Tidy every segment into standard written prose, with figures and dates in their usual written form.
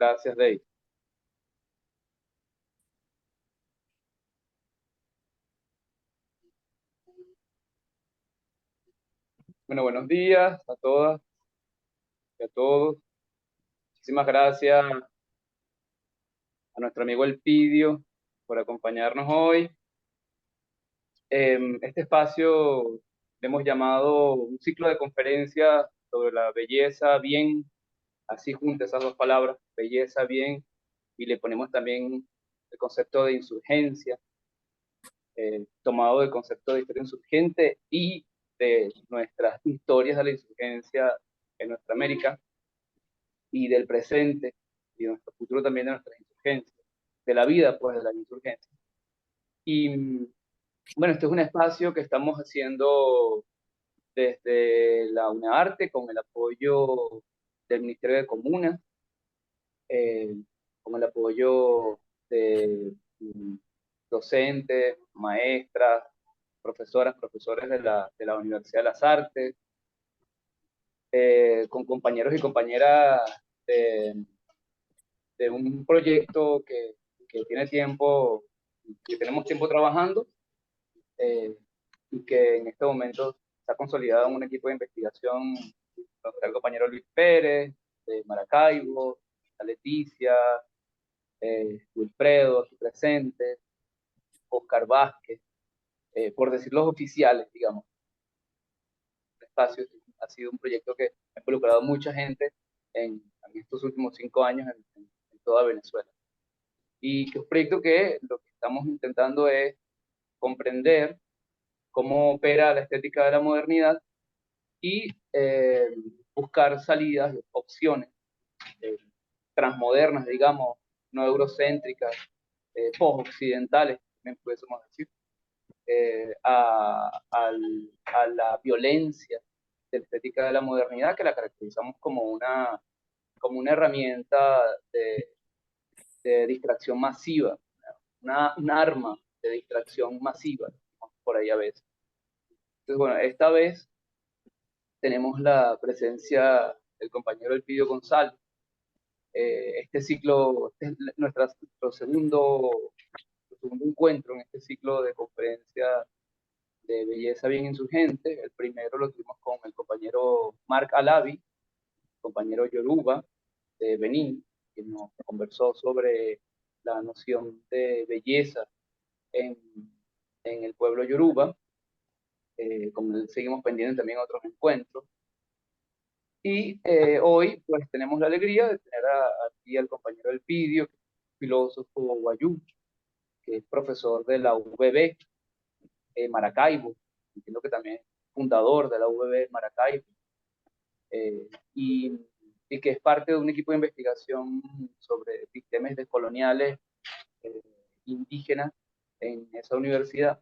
Gracias, Dave. Bueno, buenos días a todas y a todos. Muchísimas gracias a nuestro amigo Elpidio por acompañarnos hoy. Este espacio le hemos llamado un ciclo de conferencias sobre la belleza, bien, así juntas esas dos palabras, belleza, bien, y le ponemos también el concepto de insurgencia, tomado del concepto de historia insurgente y de nuestras historias de la insurgencia en nuestra América y del presente y de nuestro futuro también de nuestras insurgencias, de la vida pues de las insurgencias. Y bueno, este es un espacio que estamos haciendo desde la UNAARTE con el apoyo del Ministerio de Comunas, eh, con el apoyo de docentes, maestras, profesoras, profesores de la Universidad de las Artes, con compañeros y compañeras de, de un proyecto que tiene tiempo, que tenemos tiempo trabajando, eh, y que en este momento está consolidado en un equipo de investigación donde está el compañero Luis Pérez, de Maracaibo, está Leticia, Wilfredo aquí presente, Oscar Vázquez, por decir los oficiales, digamos. El espacio ha sido un proyecto que ha involucrado a mucha gente en estos últimos 5 años en toda Venezuela. Y que es un proyecto que lo que estamos intentando es comprender cómo opera la estética de la modernidad y buscar salidas, opciones eh, transmodernas, digamos, no eurocéntricas, post-occidentales, también pudiésemos decir, a la violencia de la estética de la modernidad, que la caracterizamos como una herramienta de distracción masiva, un arma de distracción masiva, por ahí a veces. Entonces, bueno, esta vez tenemos la presencia del compañero Elpidio González. Este ciclo, este es nuestro segundo encuentro en este ciclo de conferencia de belleza bien insurgente. El primero lo tuvimos con el compañero Mark Alavi, compañero Yoruba de Benín, que nos conversó sobre la noción de belleza en, en el pueblo Yoruba. Como seguimos pendientes también otros encuentros. Y hoy pues tenemos la alegría de tener aquí al compañero Elpidio, filósofo guayú, que es profesor de la UBB Maracaibo, entiendo que también es fundador de la UBB Maracaibo, eh, y, y, que es parte de un equipo de investigación sobre sistemas descoloniales eh, indígenas en esa universidad,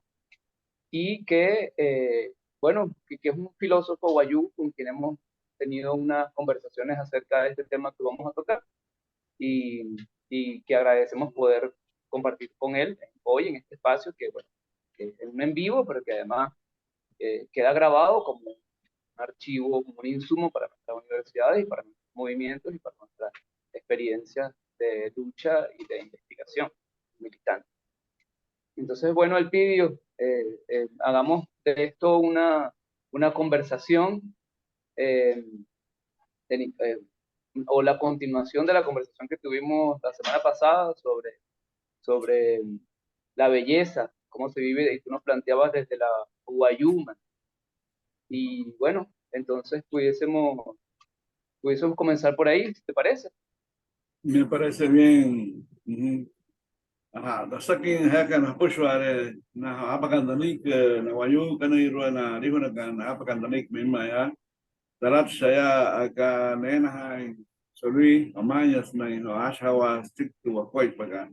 y que, bueno, que es un filósofo guayú con quien hemos tenido unas conversaciones acerca de este tema que vamos a tocar, y que agradecemos poder compartir con él hoy en este espacio, que, bueno, que es un en vivo, pero que además queda grabado como un archivo, como un insumo para nuestras universidades y para nuestros movimientos y para nuestras experiencias de lucha y de investigación militante. Entonces, bueno, Elpidio, hagamos de esto una conversación, eh, eh, o la continuación de la conversación que tuvimos la semana pasada sobre la belleza, cómo se vive, y tú nos planteabas desde la Guayuma. Y bueno, entonces pudiésemos comenzar por ahí, ¿te parece? Me parece bien. Ajá, da saking haka na pushware na apakandanik na wayu kana irwa na rihuna kan apakandanik mimma ya darat saya aka nena hai solui amanyas na ino ashawa stick to wakwai pagan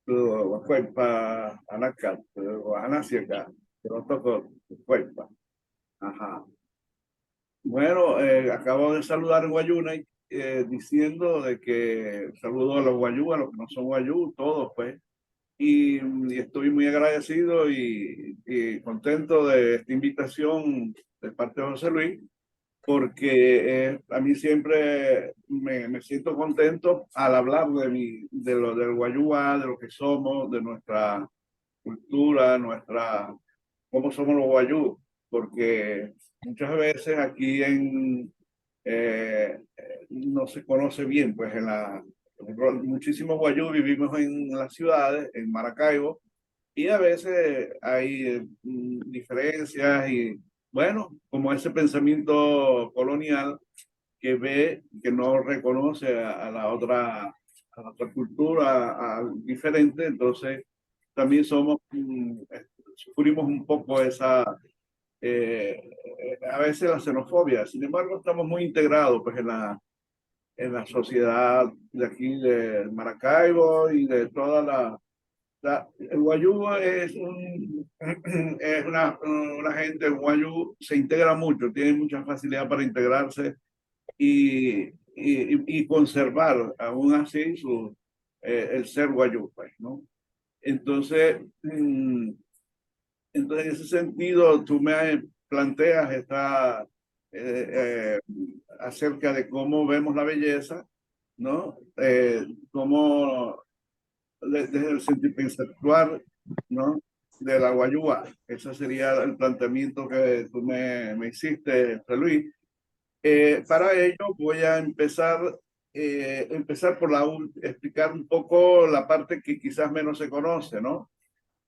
tu wakwai pa anakat wa anasiaka protocol wakwai pa. Ajá. Bueno, acabo de saludar en Guayuna diciendo de que saludo a los guayú, a los que no son guayú, todos pues, y estoy muy agradecido y contento de esta invitación de parte de José Luis porque a mí siempre me siento contento al hablar del Guayúa, de lo que somos, de nuestra cultura, cómo somos los guayú, porque muchas veces aquí no se conoce bien, pues muchísimos guayú vivimos en las ciudades, en Maracaibo, y a veces hay diferencias y, bueno, como ese pensamiento colonial que no reconoce a la otra cultura diferente, entonces también sufrimos un poco a veces la xenofobia. Sin embargo, estamos muy integrados pues, en la sociedad de aquí de Maracaibo y de toda el guayú es una gente, el guayú se integra mucho, tiene mucha facilidad para integrarse y conservar aún así el ser guayú, pues, ¿no? Entonces, entonces, en ese sentido, tú me planteas acerca de cómo vemos la belleza, ¿no? Cómo desde el sentipensacular, ¿no? De la guayúa. Ese sería el planteamiento que tú me hiciste, José Luis. Para ello voy a empezar explicar un poco la parte que quizás menos se conoce, ¿no?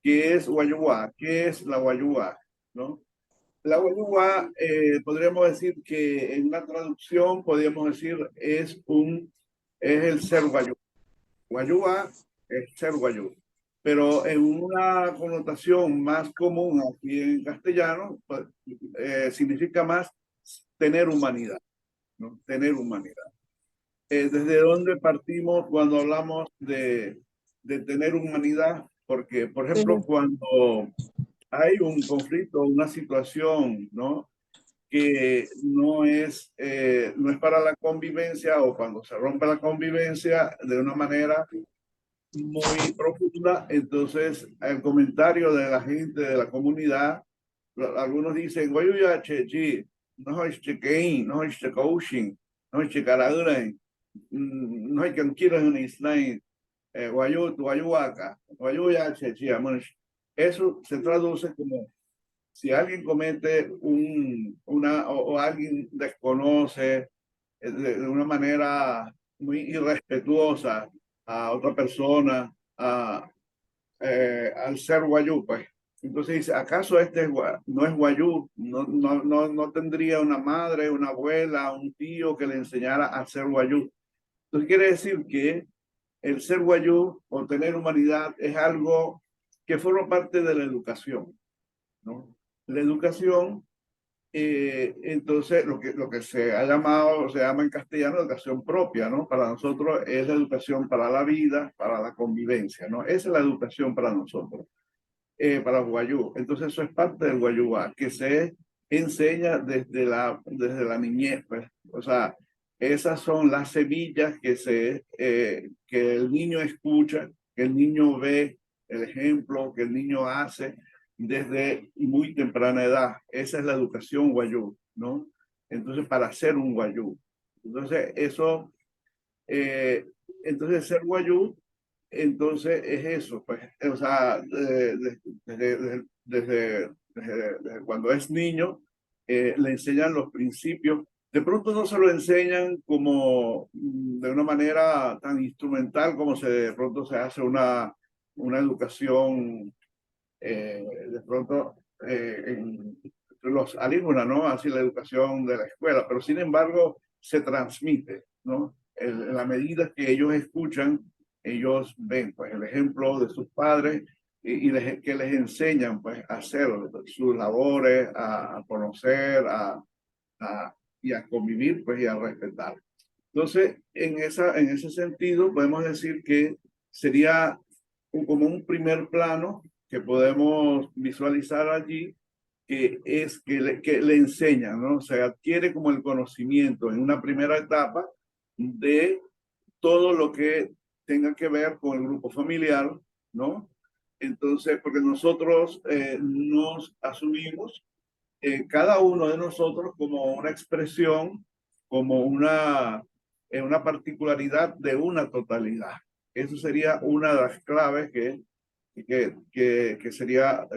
¿Qué es guayúa? ¿Qué es la guayúa? ¿No? La guayúa, podríamos decir que en una traducción, podríamos decir, es el ser guayú. Guayúa es ser guayú. Pero en una connotación más común aquí en castellano, pues, significa más tener humanidad, ¿no? Tener humanidad. ¿Desde dónde partimos cuando hablamos de tener humanidad? Porque, por ejemplo, cuando hay un conflicto, una situación, ¿no? Que no es para la convivencia o cuando se rompe la convivencia de una manera muy profunda, entonces el comentario de la gente de la comunidad, algunos dicen, oye, ya, che, no es chequein, no es checoushin, no es checaraduren, no hay que quiero en Islam, guayuaca, guayuya, che, eso se traduce como si alguien comete o alguien desconoce de una manera muy irrespetuosa a otra persona, al ser guayú, pues. Entonces dice, ¿acaso no es guayú? No tendría una madre, una abuela, un tío que le enseñara a ser guayú. Entonces quiere decir que el ser guayú o tener humanidad es algo que forma parte de la educación, ¿no? La educación, entonces, lo que se llama en castellano educación propia, ¿no? Para nosotros es la educación para la vida, para la convivencia, ¿no? Esa es la educación para nosotros, para los guayú. Entonces, eso es parte del guayúa, que se enseña desde la niñez, pues. O sea, esas son las semillas que el niño escucha, que el niño ve, el ejemplo que el niño hace desde muy temprana edad. Esa es la educación guayú, ¿no? Entonces, para ser un guayú. Entonces, eh, ser guayú, entonces es eso, pues, o sea, desde cuando es niño, le enseñan los principios. De pronto no se lo enseñan como de una manera tan instrumental como de pronto se hace una educación de pronto en los alumnos, ¿no? Así la educación de la escuela, pero sin embargo se transmite, ¿no? En la medida que ellos escuchan, ellos ven pues, el ejemplo de sus padres que les enseñan pues, a hacer sus labores, a conocer y a convivir pues, y a respetar. Entonces, en ese sentido, podemos decir que sería como un primer plano que podemos visualizar allí, que le enseñan, ¿no? Se adquiere como el conocimiento en una primera etapa de todo lo que tenga que ver con el grupo familiar, ¿no? Entonces, porque nosotros nos asumimos cada uno de nosotros como una expresión, como una particularidad de una totalidad. Eso sería una de las claves que sería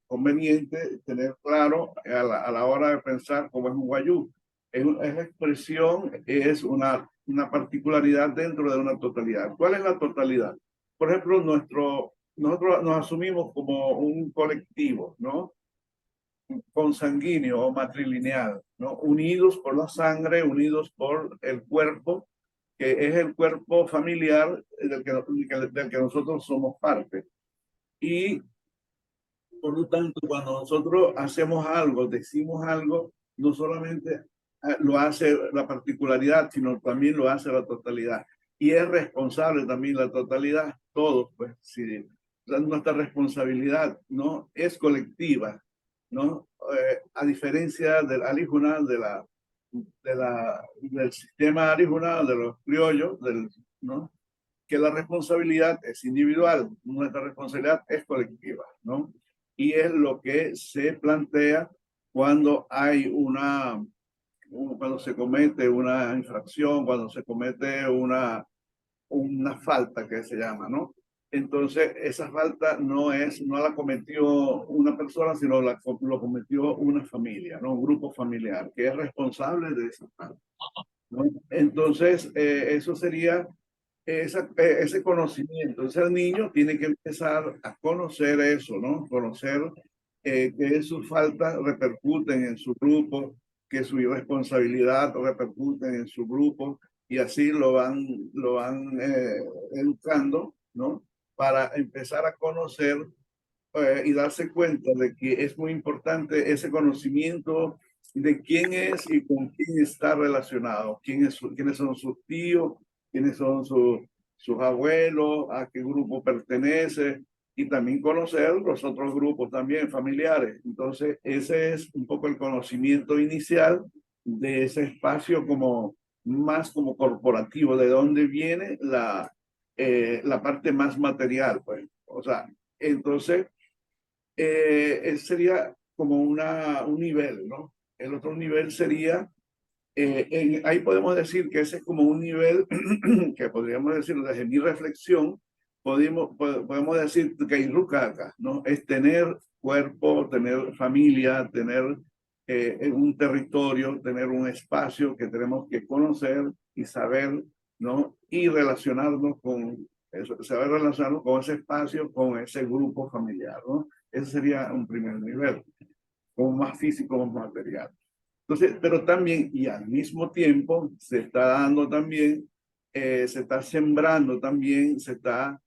conveniente tener claro a la hora de pensar cómo es un guayú. Es la expresión, es una particularidad dentro de una totalidad. ¿Cuál es la totalidad? Por ejemplo, nosotros nos asumimos como un colectivo, ¿no? Consanguíneo o matrilineal, ¿no? Unidos por la sangre, unidos por el cuerpo, que es el cuerpo familiar del que nosotros somos parte. Y por lo tanto, cuando nosotros hacemos algo, decimos algo, no solamente lo hace la particularidad, sino también lo hace la totalidad. Y es responsable también la totalidad, todos, pues, si nuestra responsabilidad no es colectiva, ¿no? A diferencia del Alijuna, del sistema Alijuna, de los criollos, ¿no? Que la responsabilidad es individual, nuestra responsabilidad es colectiva, ¿no? Y es lo que se plantea cuando hay cuando se comete una infracción, cuando se comete una falta que se llama, ¿no? Entonces, esa falta no la cometió una persona, sino lo cometió una familia, ¿no? Un grupo familiar que es responsable de esa falta, ¿no? Entonces, eso sería ese conocimiento. Entonces el niño tiene que empezar a conocer eso, ¿no? Conocer que sus faltas repercuten en su grupo, que su irresponsabilidad repercute en su grupo, y así lo van educando, ¿no? Para empezar a conocer y darse cuenta de que es muy importante ese conocimiento de quién es y con quién está relacionado, quiénes son sus tíos, quiénes son sus abuelos, a qué grupo pertenece, y también conocer los otros grupos también familiares. Entonces, ese es un poco el conocimiento inicial de ese espacio como más como corporativo, de dónde viene la parte más material, pues. O sea, entonces sería como un nivel, ¿no? El otro nivel sería, ahí podemos decir que ese es como un nivel que podríamos decir desde mi reflexión, podemos decir que Irukaka, ¿no? Es tener cuerpo, tener familia, tener un territorio, tener un espacio que tenemos que conocer y saber, ¿no? Y relacionarnos con eso, saber relacionarnos con ese espacio, con ese grupo familiar, ¿no? Ese sería un primer nivel, como más físico, más material. Entonces, pero también, y al mismo tiempo, se está dando también, se está sembrando también, se está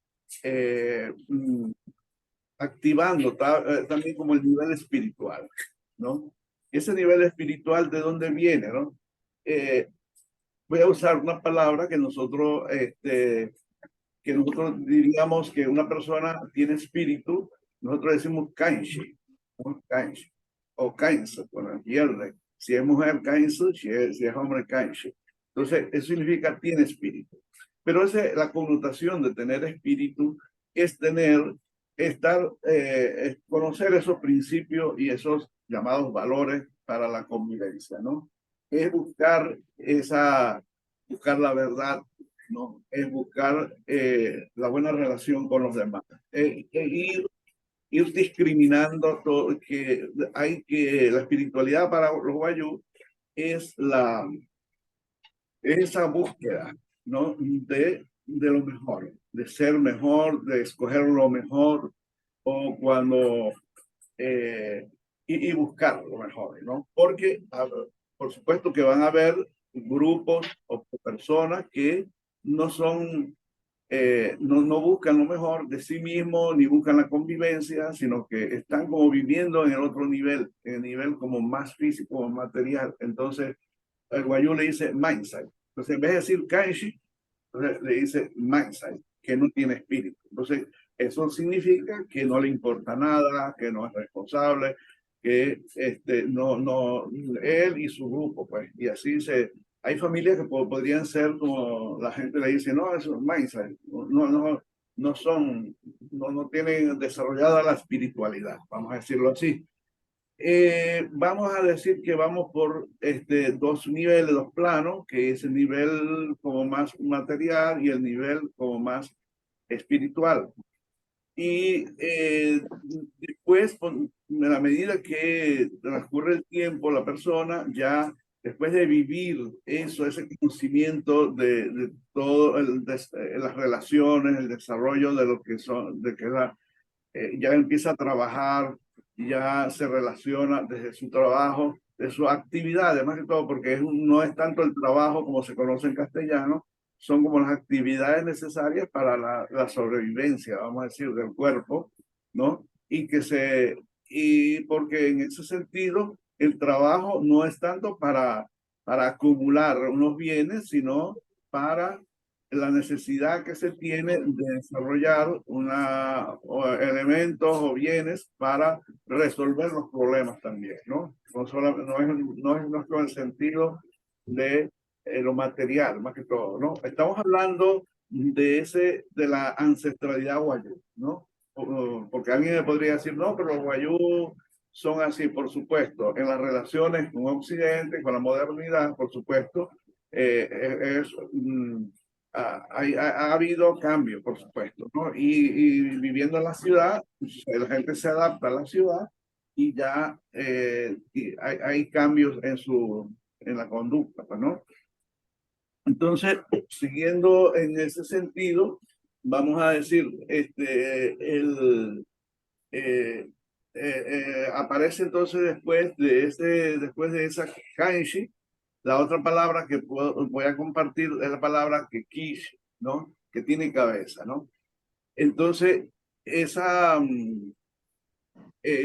activando también como el nivel espiritual, ¿no? Ese nivel espiritual, ¿de dónde viene, no? Eh, Voy a usar una palabra que nosotros diríamos que una persona tiene espíritu, nosotros decimos kanshi, ¿no? Kanshi, o kainsa, bueno, pierde. Si es mujer, kainsa, si es hombre, kanshi. Entonces, eso significa tiene espíritu. Pero la connotación de tener espíritu es conocer esos principios y esos llamados valores para la convivencia, ¿no? Es buscar la verdad, ¿no? Es buscar la buena relación con los demás. Ir discriminando todo, la espiritualidad para los guayú es esa búsqueda, ¿no? De lo mejor, de ser mejor, de escoger lo mejor, o cuando eh, y buscar lo mejor, ¿no? Porque, por supuesto que van a haber grupos o personas que no son, no buscan lo mejor de sí mismos, ni buscan la convivencia, sino que están como viviendo en el otro nivel, en el nivel como más físico, más material. Entonces, el guayú le dice mindset. Entonces, en vez de decir kanshi, le dice mindset, que no tiene espíritu. Entonces, eso significa que no le importa nada, que no es responsable, que él y su grupo, pues, y así hay familias que podrían ser como la gente le dice, no, eso es mindset, no son, no tienen desarrollada la espiritualidad, vamos a decirlo así. Vamos a decir que vamos por dos niveles, dos planos, que es el nivel como más material y el nivel como más espiritual. Y después, en la medida que transcurre el tiempo, la persona ya, después de vivir eso, ese conocimiento de todo, las relaciones, el desarrollo de lo que son, de que ya empieza a trabajar, ya se relaciona desde su trabajo, de su actividad, más que todo, porque no es tanto el trabajo como se conoce en castellano, son como las actividades necesarias para la sobrevivencia, vamos a decir, del cuerpo, ¿no? Y porque en ese sentido, el trabajo no es tanto para acumular unos bienes, sino para la necesidad que se tiene de desarrollar elementos o bienes para resolver los problemas también, ¿no? No es con el sentido de lo material, más que todo, ¿no? Estamos hablando de la ancestralidad guayú, ¿no? Porque alguien me podría decir, no, pero los guayú son así, por supuesto, en las relaciones con Occidente, con la modernidad, por supuesto, ha habido cambios, por supuesto, ¿no? Y viviendo en la ciudad, pues, la gente se adapta a la ciudad y ya y hay cambios en la conducta, pues, ¿no? Entonces, siguiendo en ese sentido, vamos a decir, aparece entonces después de esa kanji, la otra palabra que voy a compartir es la palabra que kish, ¿no? Que tiene cabeza, ¿no? Entonces, esa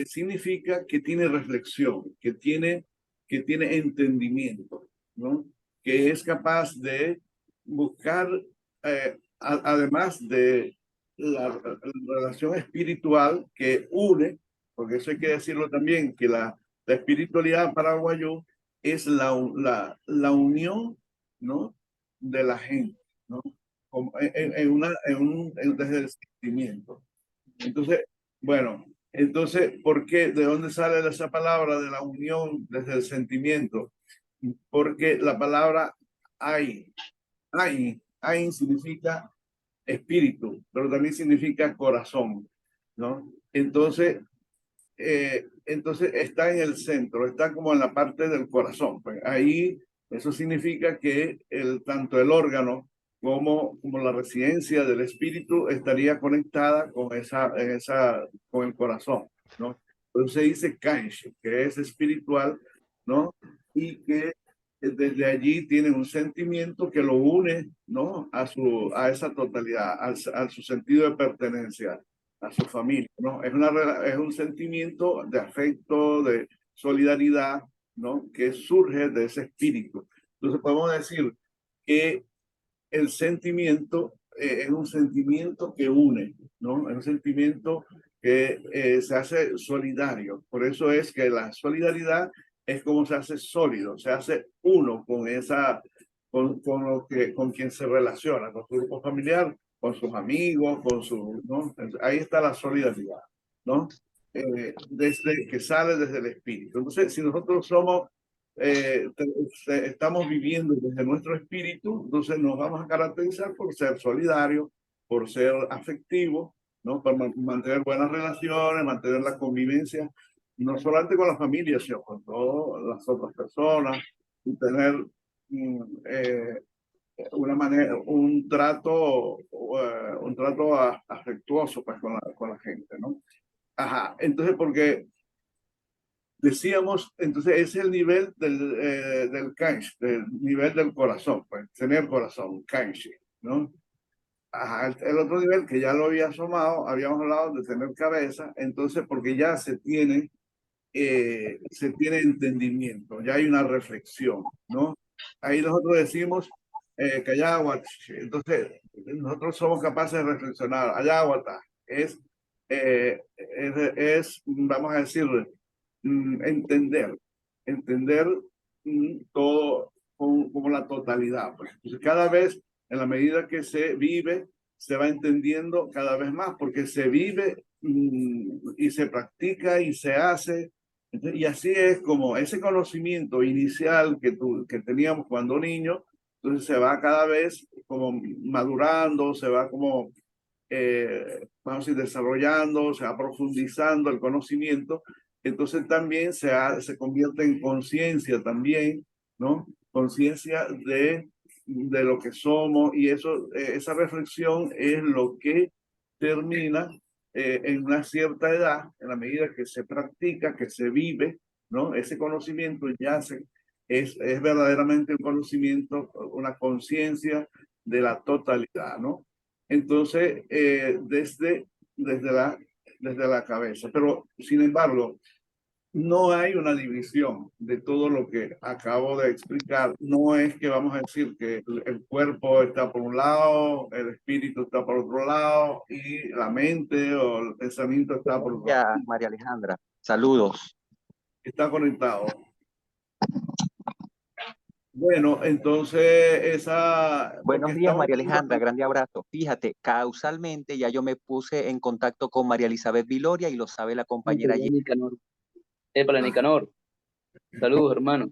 significa que tiene reflexión, que tiene entendimiento, ¿no? Que es capaz de buscar, además de la relación espiritual que une, porque eso hay que decirlo también, que la espiritualidad paraguayo es la unión, ¿no? De la gente, ¿no? Como desde el sentimiento. Entonces, bueno, entonces, ¿por qué? ¿De dónde sale esa palabra de la unión desde el sentimiento? Porque la palabra hay, hay significa espíritu, pero también significa corazón, ¿no? Entonces está en el centro, está como en la parte del corazón. Pues ahí eso significa que tanto el órgano como la residencia del espíritu estaría conectada con el corazón, ¿no? Entonces se dice kanshi, que es espiritual, ¿no? Y que desde allí tiene un sentimiento que lo une, ¿no? A esa totalidad, a su sentido de pertenencia a su familia, ¿no? Es un sentimiento de afecto, de solidaridad, ¿no? Que surge de ese espíritu. Entonces podemos decir que el sentimiento es un sentimiento que une, ¿no? Es un sentimiento que se hace solidario. Por eso es que la solidaridad es como se hace sólido, se hace uno con quien se relaciona, con su grupo familiar, con sus amigos, ¿no? Ahí está la solidaridad, ¿no? Desde que sale desde el espíritu. Entonces, si nosotros estamos viviendo desde nuestro espíritu, entonces nos vamos a caracterizar por ser solidarios, por ser afectivos, ¿no? Por mantener buenas relaciones, mantener la convivencia, no solamente con la familia, sino con todas las otras personas, y tener un trato afectuoso pues, con la gente, ¿no? Ajá, entonces porque decíamos, entonces ese es el nivel del kanji, del nivel del corazón, pues tener corazón, kanji, ¿no? Ajá, el otro nivel que ya lo había asomado, habíamos hablado de tener cabeza, entonces porque ya se tiene entendimiento, ya hay una reflexión, ¿no? Ahí nosotros decimos Cayahuat, entonces nosotros somos capaces de reflexionar. Ayahuata vamos a decir, entender todo como la totalidad. Pues. Entonces, cada vez, en la medida que se vive, se va entendiendo cada vez más, porque se vive y se practica y se hace Y así es como ese conocimiento inicial que teníamos cuando niños, entonces se va cada vez como madurando, se va como, vamos a decir, desarrollando, se va profundizando el conocimiento, entonces también se convierte en conciencia también, ¿no? Conciencia de lo que somos y eso, esa reflexión es lo que termina en una cierta edad, en la medida que se practica, que se vive, ¿no? Ese conocimiento es verdaderamente un conocimiento, una conciencia de la totalidad, ¿no? Entonces, desde desde la cabeza. Pero, sin embargo, no hay una división de todo lo que acabo de explicar. No es que vamos a decir que el cuerpo está por un lado, el espíritu está por otro lado y la mente o el pensamiento está por otro lado. Ya, María Alejandra, saludos. Está conectado. Bueno, entonces Buenos días, María Alejandra, grande abrazo. Fíjate, causalmente ya yo me puse en contacto con María Elizabeth Viloria y lo sabe la compañera allí. Nicanor. Para Nicanor. Saludos, hermano.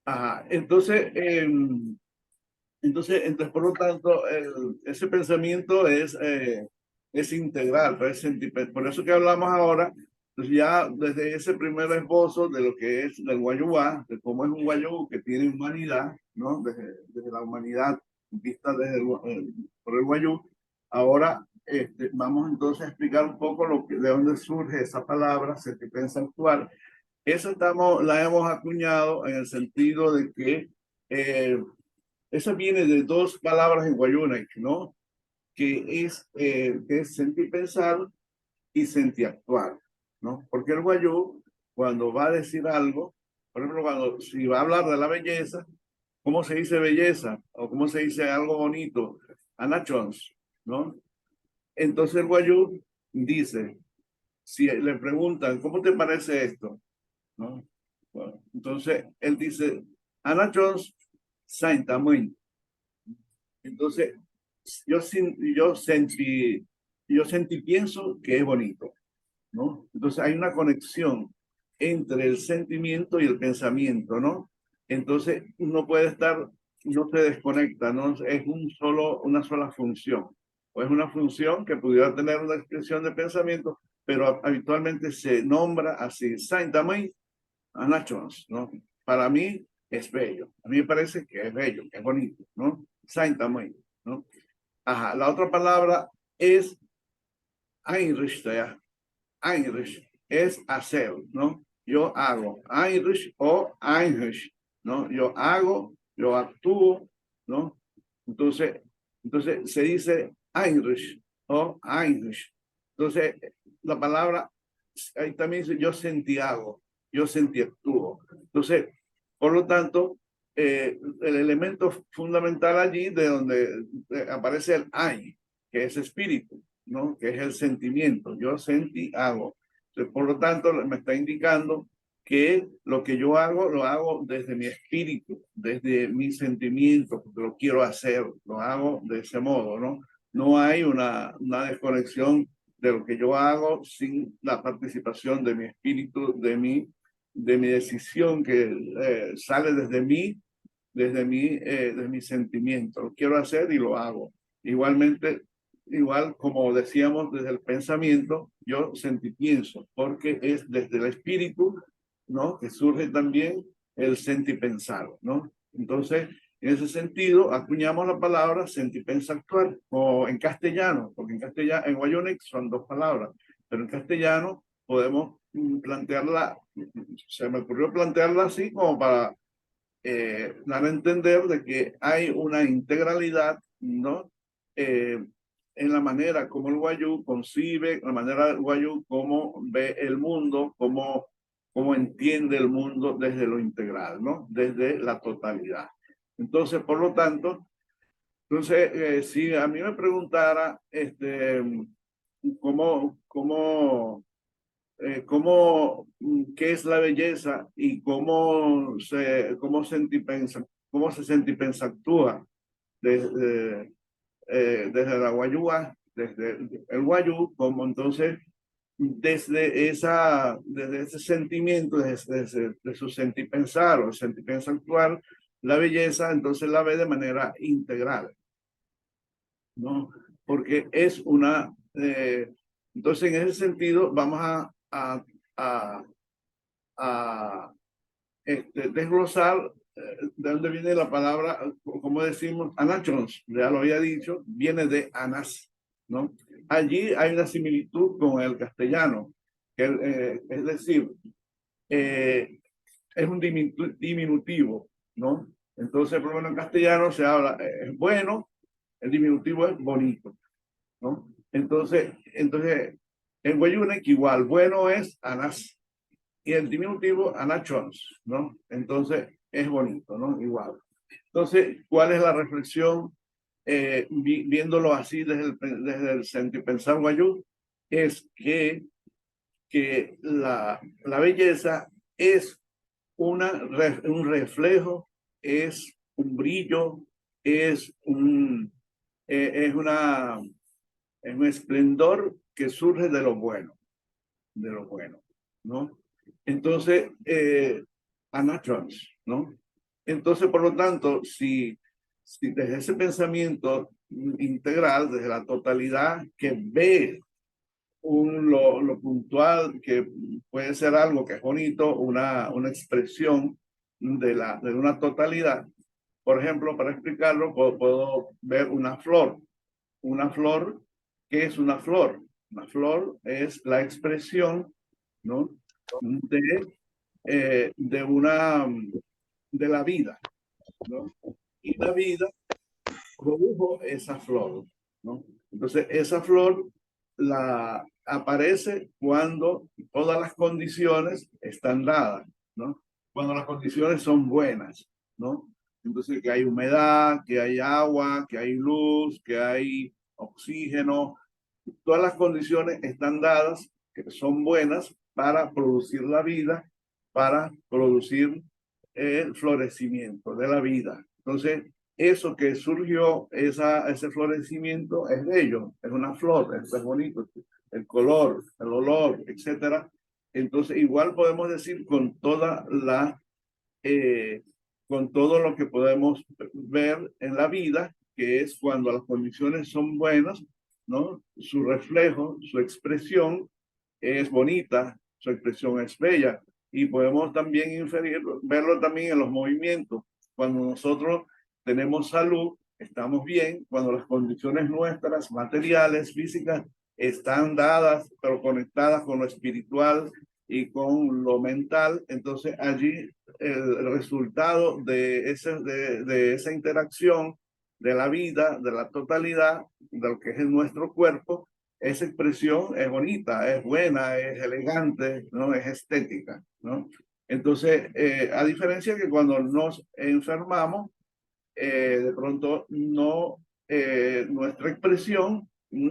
Ajá, entonces, por lo tanto, ese pensamiento es integral, por eso que hablamos ahora, pues ya desde ese primer esbozo de lo que es el Guayubá, de cómo es un Guayú que tiene humanidad, ¿no? Desde la humanidad vista por el Guayú, ahora vamos entonces a explicar un poco de dónde surge esa palabra, sentipensa-actual. Esa la hemos acuñado en el sentido de que eso viene de dos palabras en Guayúnec, ¿no? Que es sentir pensar y sentir actuar, ¿no? Porque el guayú, cuando va a decir algo, por ejemplo, si va a hablar de la belleza, ¿cómo se dice belleza? O ¿cómo se dice algo bonito? Anachons, ¿no? Entonces el guayú dice, si le preguntan, ¿cómo te parece esto? ¿No? Bueno, entonces él dice, Anachons, Saint Amun. Entonces, yo sentí, pienso que es bonito, ¿no? Entonces hay una conexión entre el sentimiento y el pensamiento, ¿no? Entonces no se desconecta, ¿no? Es una sola función. O es una función que pudiera tener una expresión de pensamiento, pero habitualmente se nombra así, Saint-Amay, Anachons, ¿no? Para mí es bello. A mí me parece que es bello, que es bonito, ¿no? Saint-Amay, ¿no? Ajá, la otra palabra es einrichten. Einrichten es hacer, ¿no? Yo hago. Einrichten o einrichten, ¿no? Yo hago, yo actúo, ¿no? Entonces, se dice einrichten o einrichten. Entonces, la palabra, ahí también dice yo sentí hago, yo sentí actúo. Entonces, por lo tanto, el elemento fundamental allí de donde aparece el ay, que es espíritu, ¿no? Que es el sentimiento. Yo sentí, hago. Entonces, por lo tanto, me está indicando que lo que yo hago, lo hago desde mi espíritu, desde mi sentimiento, porque lo quiero hacer, lo hago de ese modo, ¿no? No hay una desconexión de lo que yo hago sin la participación de mi espíritu, de mi decisión que sale desde mi sentimiento. Lo quiero hacer y lo hago. Igualmente, igual como decíamos desde el pensamiento, yo sentí pienso, porque es desde el espíritu, ¿no? Que surge también el sentipensar, ¿no? Entonces, en ese sentido, acuñamos la palabra sentipensa actual, o en castellano, porque en Guayúnec son dos palabras, pero en castellano podemos plantearla, se me ocurrió plantearla así como para dar a entender de que hay una integralidad, ¿no? En la manera como el guayú concibe, la manera del guayú como ve el mundo, cómo entiende el mundo desde lo integral, ¿no? Desde la totalidad. Entonces, por lo tanto, si a mí me preguntara, qué es la belleza y cómo se sentipensa actúa desde la guayúa, desde el wayuu, como entonces desde ese sentimiento, de su sentir pensar o sentir pensar actual, la belleza entonces la ve de manera integral, ¿no? Porque es una, entonces en ese sentido vamos a desglosar de dónde viene la palabra, como decimos, anachons, ya lo había dicho, viene de anas, ¿no? Allí hay una similitud con el castellano, que, es decir, es un diminutivo, ¿no? Entonces, por lo menos en castellano se habla, es bueno, el diminutivo es bonito, ¿no? Entonces en Wayunek igual, bueno es anas, y el diminutivo anachons, ¿no? Entonces es bonito, ¿no? Igual. Entonces, ¿cuál es la reflexión viéndolo así desde el sentir pensar wayú? Es que la belleza es un reflejo, es un brillo, es un esplendor que surge de lo bueno, ¿no? Entonces, anatrons, ¿no? Entonces, por lo tanto, si desde ese pensamiento integral, desde la totalidad que ve lo puntual, que puede ser algo que es bonito, una expresión de una totalidad. Por ejemplo, para explicarlo, puedo ver una flor. Una flor, ¿qué es una flor? Una flor es la expresión, ¿no? De la vida, ¿no? Y la vida produjo esa flor, ¿no? Entonces, esa flor aparece cuando todas las condiciones están dadas, ¿no? Cuando las condiciones son buenas, ¿no? Entonces, que hay humedad, que hay agua, que hay luz, que hay oxígeno, todas las condiciones están dadas, que son buenas para producir la vida, para producir el florecimiento de la vida. Entonces, eso que surgió, ese florecimiento es bello, es una flor, es bonito, el color, el olor, etcétera. Entonces, igual podemos decir con con todo lo que podemos ver en la vida, que es cuando las condiciones son buenas, ¿no? Su reflejo, su expresión es bonita, su expresión es bella. Y podemos también verlo también en los movimientos. Cuando nosotros tenemos salud, estamos bien, cuando las condiciones nuestras, materiales, físicas, están dadas, pero conectadas con lo espiritual y con lo mental, entonces allí el resultado de esa interacción de la vida, de la totalidad, de lo que es nuestro cuerpo, esa expresión es bonita, es buena, es elegante, ¿no? Es estética, ¿no? Entonces, a diferencia que cuando nos enfermamos, de pronto nuestra expresión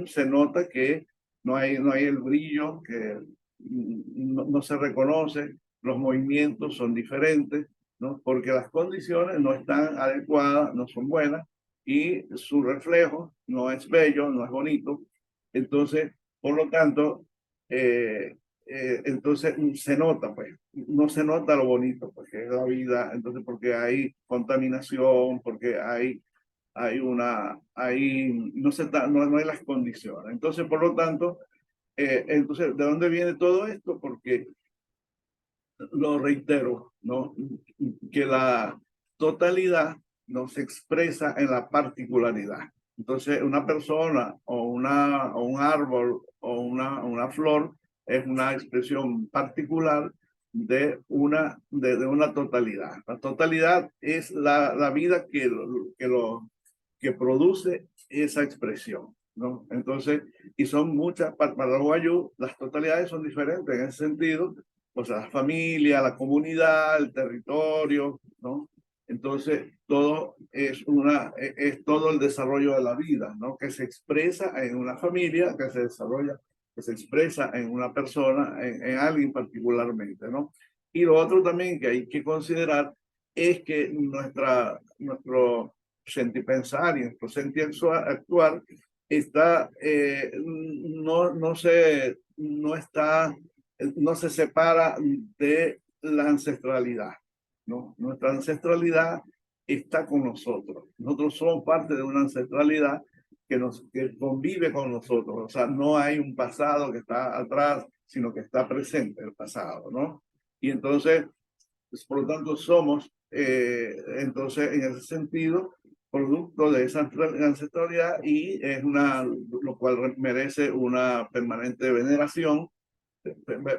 se nota que no hay el brillo, que no se reconoce, los movimientos son diferentes, ¿no? Porque las condiciones no están adecuadas, no son buenas, y su reflejo no es bello, no es bonito. Entonces, por lo tanto, entonces se nota, pues, no se nota lo bonito, porque es la vida, entonces porque hay contaminación, porque no hay las condiciones. Entonces, por lo tanto, entonces, ¿de dónde viene todo esto? Porque, lo reitero, ¿no? Que la totalidad no se expresa en la particularidad. Entonces, una persona o un árbol o una flor es una expresión particular de una totalidad. La totalidad es la vida que produce esa expresión, ¿no? Entonces, y son muchas, para los wayuu, las totalidades son diferentes en ese sentido, o sea, la familia, la comunidad, el territorio, ¿no? Entonces, todo es todo el desarrollo de la vida, ¿no? Que se expresa en una familia, que se desarrolla, que se expresa en una persona, en alguien particularmente, ¿no? Y lo otro también que hay que considerar es que nuestro sentir pensar y nuestro sentir actuar no se separa de la ancestralidad, ¿no? Nuestra ancestralidad está con nosotros. Nosotros somos parte de una ancestralidad que convive con nosotros. O sea, no hay un pasado que está atrás, sino que está presente el pasado, ¿no? Y entonces, pues, por lo tanto, somos, entonces, en ese sentido, producto de esa ancestralidad y es lo cual merece una permanente veneración,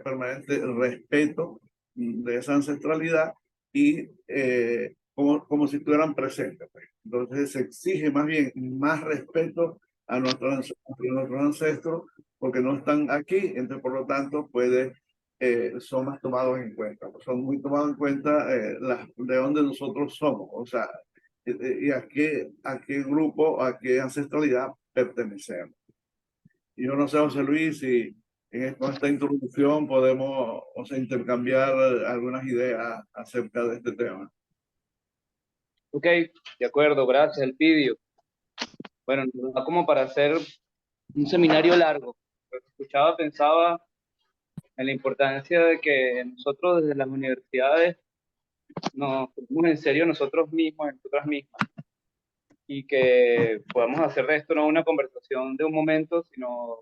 permanente respeto de esa ancestralidad y como si estuvieran presentes. Pues. Entonces se exige más bien más respeto a nuestros ancestros porque no están aquí, entonces por lo tanto son más tomados en cuenta, son muy tomados en cuenta de dónde nosotros somos, o sea, y a qué grupo, a qué ancestralidad pertenecemos. Y yo no sé, José Luis, si con esta introducción podemos, o sea, intercambiar algunas ideas acerca de este tema. Ok, de acuerdo, gracias, Elpidio. Bueno, nos da como para hacer un seminario largo. Lo que escuchaba, pensaba en la importancia de que nosotros desde las universidades nos tomemos en serio nosotros mismos, nosotras mismas, y que podamos hacer de esto no una conversación de un momento, sino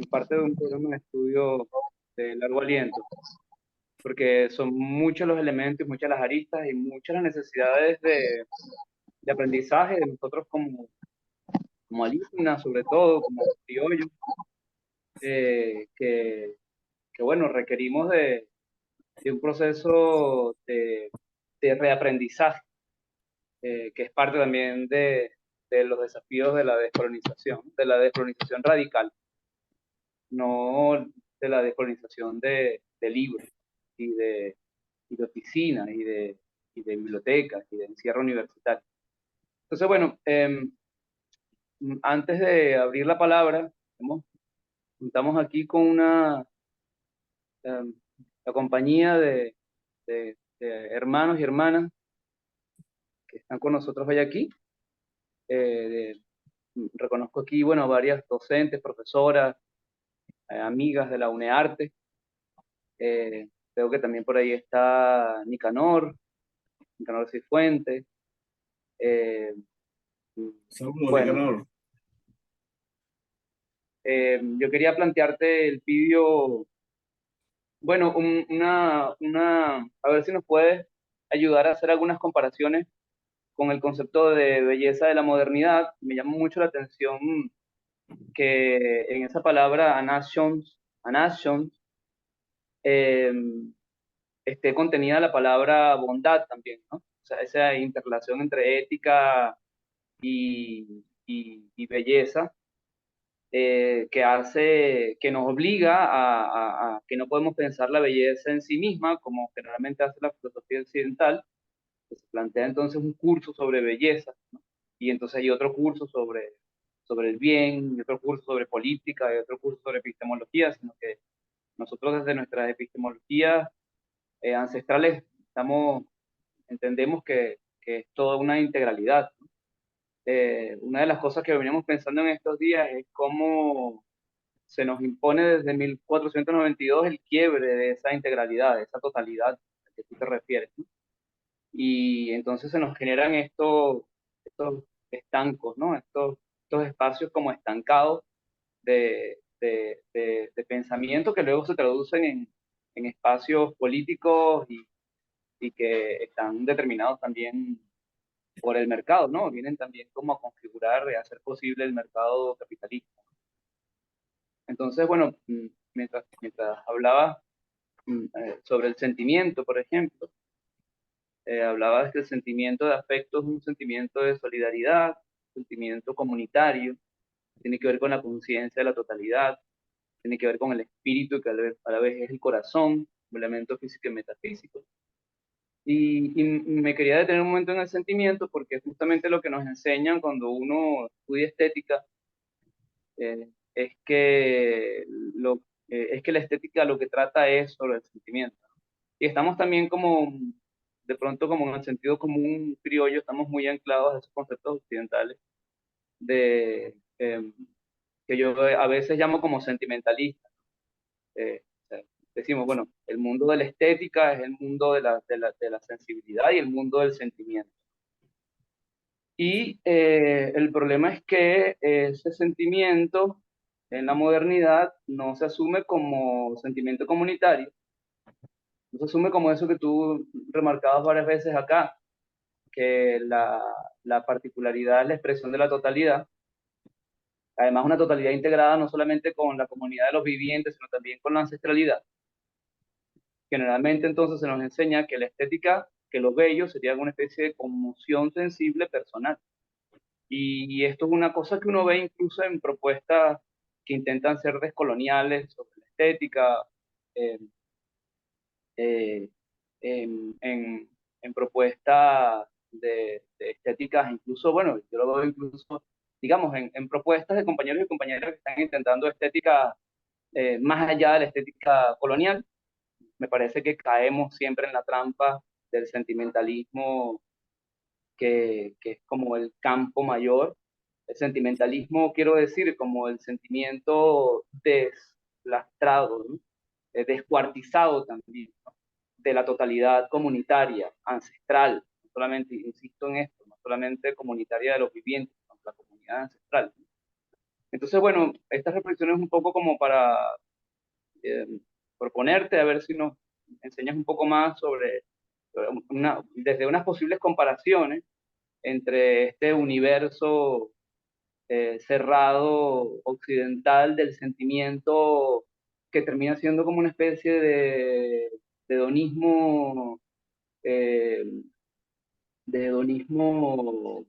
parte de un programa de estudio de largo aliento, porque son muchos los elementos, muchas las aristas y muchas las necesidades de aprendizaje de nosotros como alumnas, sobre todo, como criollos, que bueno, requerimos de un proceso de reaprendizaje, que es parte también de los desafíos de la descolonización radical, no de la descolonización de libros y de oficinas y de bibliotecas y de encierro universitario. Entonces, bueno, antes de abrir la palabra, estamos aquí con la compañía de hermanos y hermanas que están con nosotros hoy aquí. Reconozco aquí, bueno, varias docentes, profesoras, amigas de la UNEARTE. Creo que también por ahí está Nicanor Cifuentes. Saludos, Bueno, Nicanor. yo quería plantearte el vídeo, bueno, a ver si nos puedes ayudar a hacer algunas comparaciones con el concepto de belleza de la modernidad. Me llama mucho la atención que en esa palabra a nations eh, esté contenida la palabra bondad también, ¿no? O sea, esa interrelación entre ética y belleza, que nos obliga a que no podemos pensar la belleza en sí misma, como generalmente hace la filosofía occidental, que se plantea entonces un curso sobre belleza, ¿no? Y entonces hay otro curso sobre el bien, y otro curso sobre política, y otro curso sobre epistemología, sino que nosotros desde nuestras epistemologías ancestrales entendemos que es toda una integralidad. Una de las cosas que veníamos pensando en estos días es cómo se nos impone desde 1492 el quiebre de esa integralidad, de esa totalidad a que tú te refieres, ¿no? Y entonces se nos generan estos estancos, ¿no? Estos espacios como estancados de pensamiento que luego se traducen en espacios políticos y que están determinados también por el mercado, ¿no? Vienen también como a configurar y a hacer posible el mercado capitalista. Entonces, bueno, mientras hablaba sobre el sentimiento, por ejemplo, hablaba de que el sentimiento de afecto es un sentimiento de solidaridad, un sentimiento comunitario, tiene que ver con la conciencia de la totalidad, tiene que ver con el espíritu, que a la vez es el corazón, un elemento físico y metafísico. Y me quería detener un momento en el sentimiento porque es justamente lo que nos enseñan cuando uno estudia estética, es es que la estética lo que trata es sobre el sentimiento, ¿no? Y estamos también como, de pronto como en el sentido común criollo, estamos muy anclados a esos conceptos occidentales que yo a veces llamo como sentimentalista. O sea, decimos, bueno, el mundo de la estética es el mundo de la sensibilidad y el mundo del sentimiento. Y el problema es que ese sentimiento en la modernidad no se asume como sentimiento comunitario, no se asume como eso que tú remarcabas varias veces acá, que la particularidad es la expresión de la totalidad, además una totalidad integrada no solamente con la comunidad de los vivientes, sino también con la ancestralidad. Generalmente entonces se nos enseña que la estética, que lo bello sería una especie de conmoción sensible personal. Y esto es una cosa que uno ve incluso en propuestas que intentan ser descoloniales sobre la estética, eh, eh, en propuestas de estéticas, incluso, bueno, yo lo veo incluso, digamos, en propuestas de compañeros y compañeras que están intentando estética más allá de la estética colonial. Me parece que caemos siempre en la trampa del sentimentalismo que es como el campo mayor. El sentimentalismo, quiero decir, como el sentimiento deslastrado, ¿no? Descuartizado también, ¿no? De la totalidad comunitaria, ancestral, no solamente, insisto en esto, no solamente comunitaria de los vivientes, sino la comunidad ancestral. Entonces, bueno, esta reflexión es un poco como para eh, proponerte, a ver si nos enseñas un poco más sobre desde unas posibles comparaciones entre este universo cerrado occidental del sentimiento que termina siendo como una especie de hedonismo, eh, de hedonismo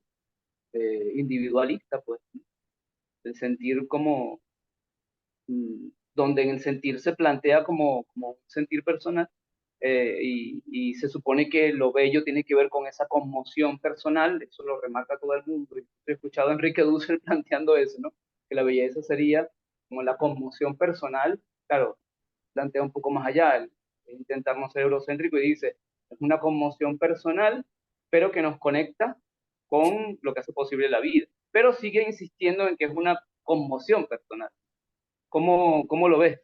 individualista, pues, el sentir como, donde en el sentir se plantea como un sentir personal, y se supone que lo bello tiene que ver con esa conmoción personal, eso lo remarca todo el mundo. He escuchado a Enrique Dussel planteando eso, ¿no? Que la belleza sería como la conmoción personal. Claro, plantea un poco más allá, intentar no ser eurocéntrico y dice, es una conmoción personal, pero que nos conecta con lo que hace posible la vida. Pero sigue insistiendo en que es una conmoción personal. ¿Cómo lo ves?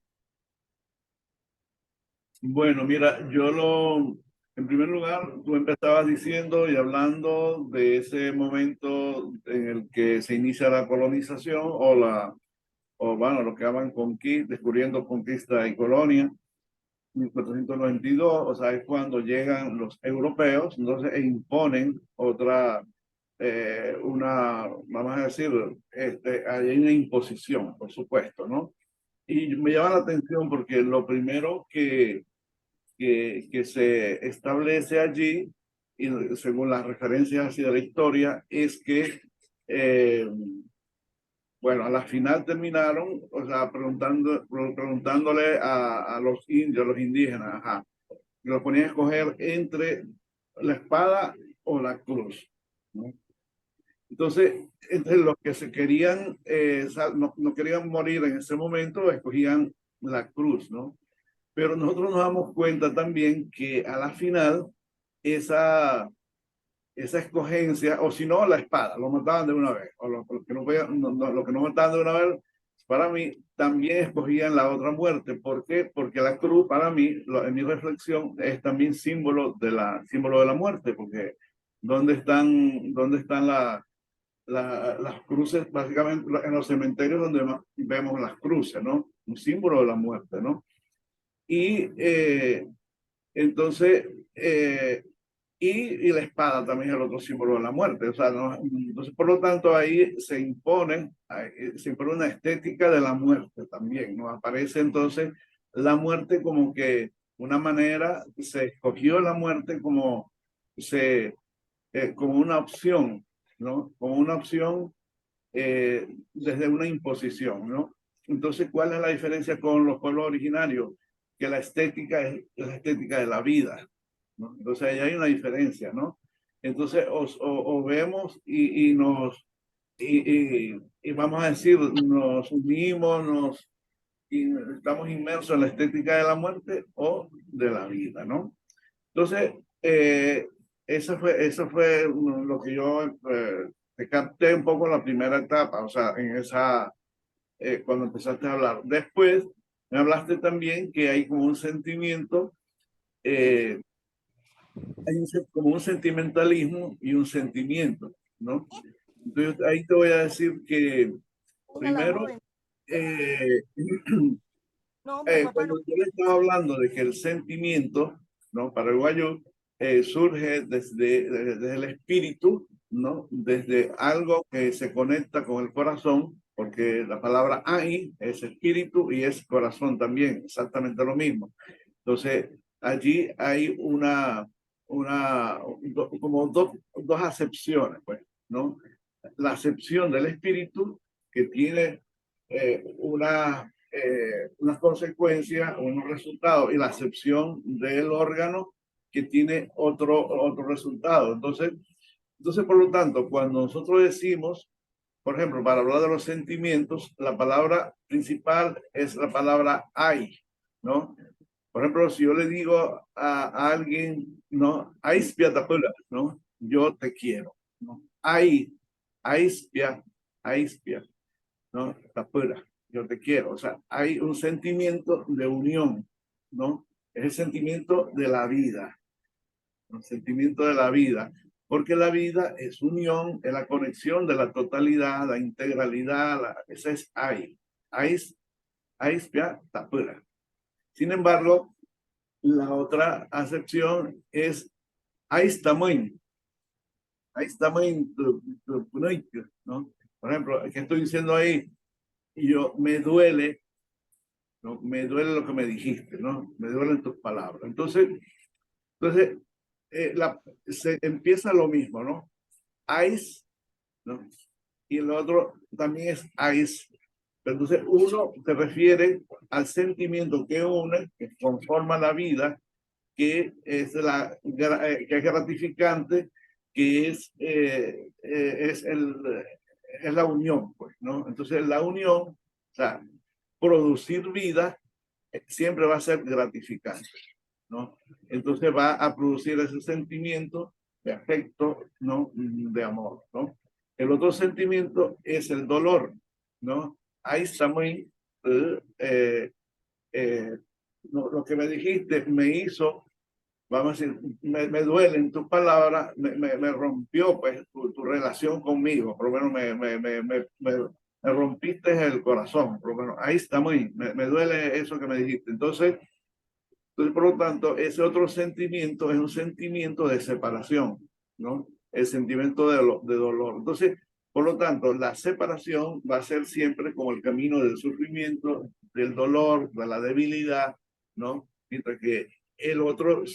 Bueno, mira, en primer lugar, tú empezabas diciendo y hablando de ese momento en el que se inicia la colonización o bueno, lo que llaman descubriendo conquista y colonia, 1492, o sea, es cuando llegan los europeos, entonces imponen vamos a decir, hay una imposición, por supuesto, ¿no? Y me llama la atención porque lo primero que se establece allí, y según las referencias hacia la historia, es que, bueno, a la final terminaron, o sea, preguntándole a los indios, a los indígenas, ajá, los ponían a escoger entre la espada o la cruz, ¿no? Entonces, entre los que se querían, no querían morir en ese momento, escogían la cruz, ¿no? Pero nosotros nos damos cuenta también que a la final esa escogencia, o si no, la espada, lo mataban de una vez, o lo que lo que no mataban de una vez, para mí también escogían la otra muerte. ¿Por qué? Porque la cruz, para mí, en mi reflexión, es también símbolo de la muerte, porque dónde están las cruces? Básicamente en los cementerios donde vemos las cruces, ¿no? Un símbolo de la muerte, ¿no? Y entonces, y la espada también es el otro símbolo de la muerte. O sea, ¿no? Entonces, por lo tanto, ahí se impone una estética de la muerte también, ¿no? Aparece entonces la muerte como que una manera, se escogió la muerte como una opción, ¿no? Como una opción desde una imposición, ¿no? Entonces, ¿cuál es la diferencia con los pueblos originarios? Que la estética es la estética de la vida, ¿no? Entonces, ahí hay una diferencia, ¿no? Entonces, o vemos y vamos a decir, nos unimos, y estamos inmersos en la estética de la muerte o de la vida, ¿no? Entonces, eso fue lo que yo te capté un poco en la primera etapa, o sea, en esa, cuando empezaste a hablar. Después me hablaste también que hay como un sentimiento, como un sentimentalismo y un sentimiento, ¿no? Entonces ahí te voy a decir que primero, cuando yo le estaba hablando de que el sentimiento, ¿no? Para el guayú, surge desde el espíritu, ¿no? Desde algo que se conecta con el corazón, porque la palabra ahí es espíritu y es corazón también, exactamente lo mismo. Entonces, allí hay como dos acepciones, pues, ¿no? La acepción del espíritu que tiene unas consecuencias, unos resultados, y la acepción del órgano que tiene otro resultado. Entonces, por lo tanto, cuando nosotros decimos, por ejemplo, para hablar de los sentimientos, la palabra principal es la palabra hay, ¿no? Por ejemplo, si yo le digo a alguien, ¿no? ¿No? Yo te quiero, ¿no? Aispia, ¿no? Tapura, yo te quiero. O sea, hay un sentimiento de unión, ¿no? Es el sentimiento de la vida, un sentimiento de la vida, porque la vida es unión, es la conexión de la totalidad, la integralidad, esa es aispia, tapura. Sin embargo, la otra acepción es aistamoin, ¿no? Por ejemplo, ¿qué estoy diciendo ahí? Yo me duele, ¿no? Me duele lo que me dijiste, ¿no? Me duelen tus palabras. Entonces se empieza lo mismo, ¿no? Ice, ¿no? Y el otro también es ice. Entonces, uno se refiere al sentimiento que une, que conforma la vida, que es que es gratificante, que es la unión, pues, ¿no? Entonces, la unión, o sea, producir vida siempre va a ser gratificante, ¿no? Entonces va a producir ese sentimiento de afecto, ¿no? De amor, ¿no? El otro sentimiento es el dolor, ¿no? Ahí está muy, no, lo que me dijiste me hizo, vamos a decir, me duelen tus palabras, me rompió pues tu relación conmigo, por lo menos me rompiste el corazón, por lo menos ahí está muy, me duele eso que me dijiste. Entonces, por lo tanto, ese otro sentimiento es un sentimiento de separación, ¿no? El sentimiento de dolor. Entonces, por lo tanto, la separación va a ser siempre como el camino del sufrimiento, del dolor, de la debilidad, ¿no? Mientras que el otro, el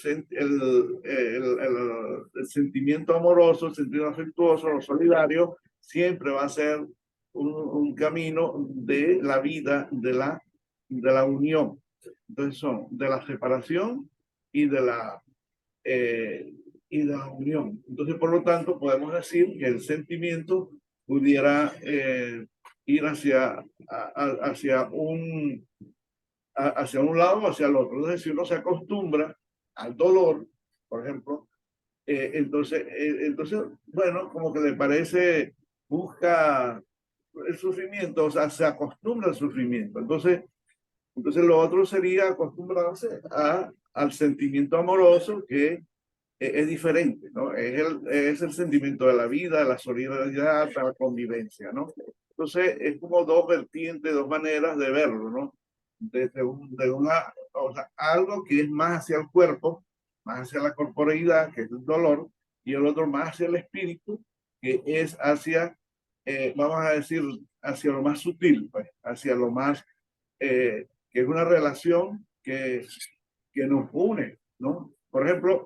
sentimiento amoroso, el sentimiento afectuoso, lo solidario, siempre va a ser un camino de la vida, de la unión. Entonces son de la separación y eh, y de la unión. Entonces, por lo tanto, podemos decir que el sentimiento pudiera ir hacia un lado o hacia el otro. Entonces, si uno se acostumbra al dolor, por ejemplo, entonces, bueno, como que le parece, busca el sufrimiento, o sea, se acostumbra al sufrimiento. Entonces lo otro sería acostumbrarse al sentimiento amoroso, que es diferente, ¿no? Es el sentimiento de la vida, de la solidaridad, de la convivencia, ¿no? Entonces es como dos vertientes, dos maneras de verlo, ¿no? O sea, algo que es más hacia el cuerpo, más hacia la corporeidad, que es el dolor, y el otro más hacia el espíritu, que es hacia, vamos a decir, hacia lo más sutil, pues, hacia lo más que es una relación que nos une, ¿no? Por ejemplo,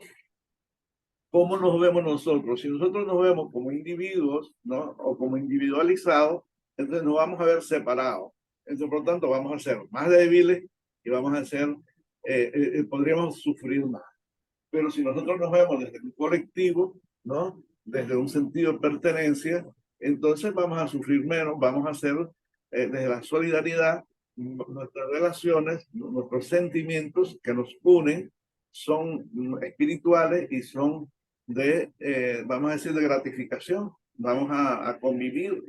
¿cómo nos vemos nosotros? Si nosotros nos vemos como individuos, ¿no? O como individualizados, entonces nos vamos a ver separados. Entonces, por lo tanto, vamos a ser más débiles y vamos a ser, podríamos sufrir más. Pero si nosotros nos vemos desde un colectivo, ¿no? Desde un sentido de pertenencia, entonces vamos a sufrir menos, vamos a ser desde la solidaridad, nuestras relaciones, nuestros sentimientos que nos unen son espirituales y son vamos a decir, de gratificación, vamos a convivir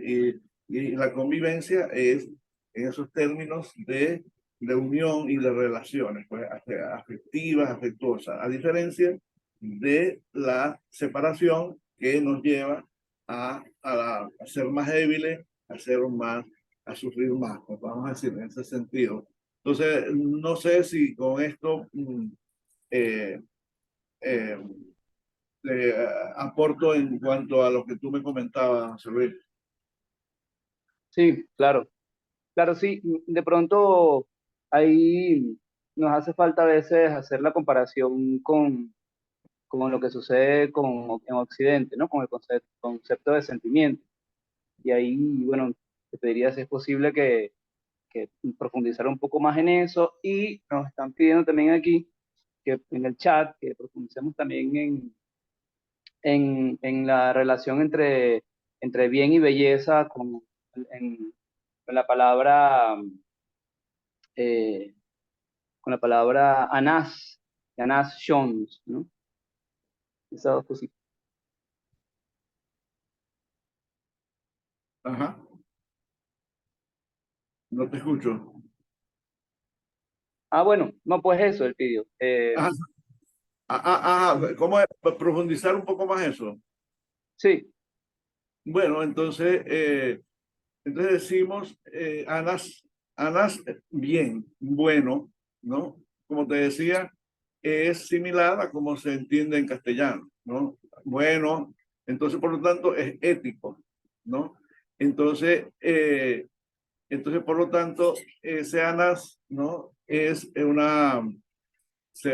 y la convivencia es en esos términos de unión y de relaciones, pues, afectivas, afectuosas, a diferencia de la separación que nos lleva a ser más débiles, a sufrir más, pues, vamos a decir, en ese sentido. Entonces, no sé si con esto eh, eh, aporto en cuanto a lo que tú me comentabas, José Luis. Sí, claro. Claro, sí, de pronto ahí nos hace falta a veces hacer la comparación con lo que sucede en Occidente, ¿no? Con el concepto de sentimiento. Y ahí, bueno, te pediría si es posible que profundizar un poco más en eso. Y nos están pidiendo también aquí, que en el chat, que profundicemos también en la relación entre bien y belleza en, en la palabra eh, con la palabra Anas, Anas Jones, ¿no? Esas dos cositas. Ajá, no te escucho. Ah, bueno, no, pues eso, el vídeo. Ajá, ¿cómo es? Profundizar un poco más eso. Sí, Bueno, entonces decimos Anas, bien, bueno, ¿no? Como te decía, es similar a como se entiende en castellano, ¿no? Bueno, entonces por lo tanto es ético, ¿no? Entonces, por lo tanto, ese Anas, ¿no? Se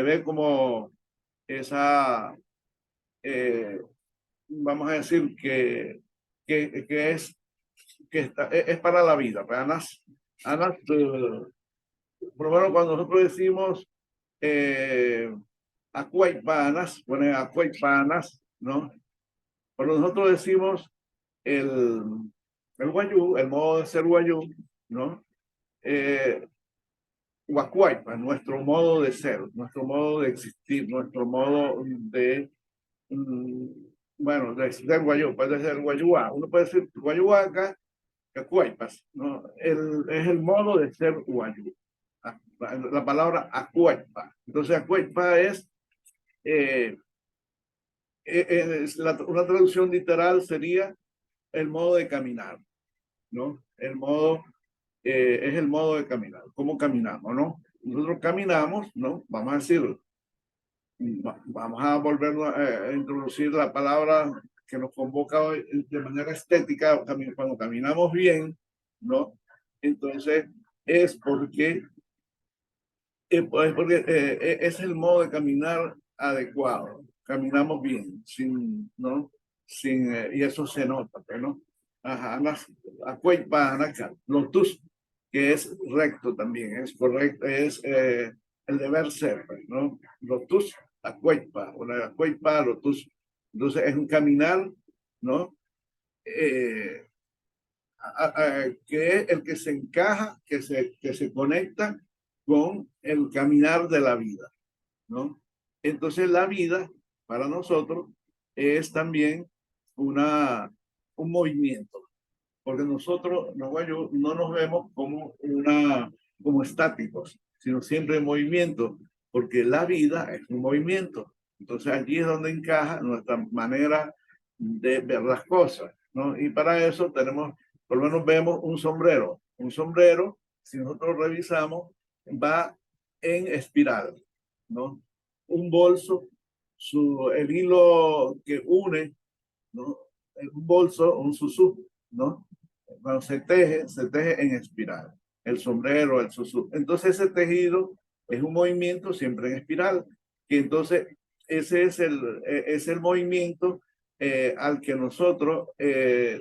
ve como esa, eh, vamos a decir que es para la vida. Pues Anas, por lo menos cuando nosotros decimos acuaipanas, ponen acuaipanas, ¿no? Cuando nosotros decimos el, el guayú, el modo de ser guayú, ¿no? Guacuaipa, nuestro modo de ser, nuestro modo de existir, nuestro modo mm, bueno, de ser guayú, puede ser guayúa, uno puede decir guayúaca, acuaipas, ¿no? Es el modo de ser guayú. La palabra acuaipa. Entonces, acuaipa eh, una traducción literal sería el modo de caminar, ¿no? Es el modo de caminar, cómo caminamos, ¿no? Nosotros caminamos, ¿no? Vamos a decir, vamos a volver a introducir la palabra que nos convoca hoy de manera estética, cuando caminamos bien, ¿no? Entonces, es porque, es el modo de caminar adecuado. Caminamos bien, ¿no? Y eso se nota, ¿no? Ajá, los tus, que es recto también, es correcto, es el deber ser, ¿no? Los tus, acuepa, o la acuepa, los tus. Entonces es un caminar, ¿no? Eh, que es el que se encaja, que se conecta con el caminar de la vida, ¿no? Entonces la vida para nosotros es también un movimiento, porque nosotros no nos vemos como estáticos, sino siempre en movimiento, porque la vida es un movimiento. Entonces allí es donde encaja nuestra manera de ver las cosas, ¿no? Y para eso por lo menos vemos un sombrero. Un sombrero, si nosotros revisamos, va en espiral, ¿no? Un bolso, el hilo que une, ¿no? Un bolso, un susú, ¿no? Cuando se teje en espiral. El sombrero, el susú. Entonces ese tejido es un movimiento siempre en espiral, que entonces ese es el movimiento al que nosotros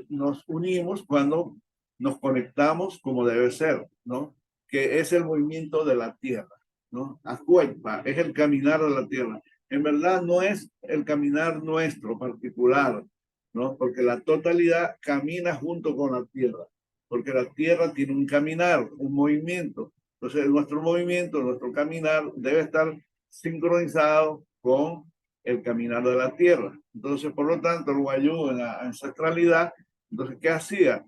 nos unimos cuando nos conectamos como debe ser, ¿no? Que es el movimiento de la tierra, ¿no? Acuerpa, es el caminar de la tierra. En verdad no es el caminar nuestro particular, ¿no? Porque la totalidad camina junto con la tierra, porque la tierra tiene un caminar, un movimiento. Entonces, nuestro movimiento, nuestro caminar debe estar sincronizado con el caminar de la tierra. Entonces, por lo tanto, el Wayuu en la ancestralidad, entonces, ¿qué hacía?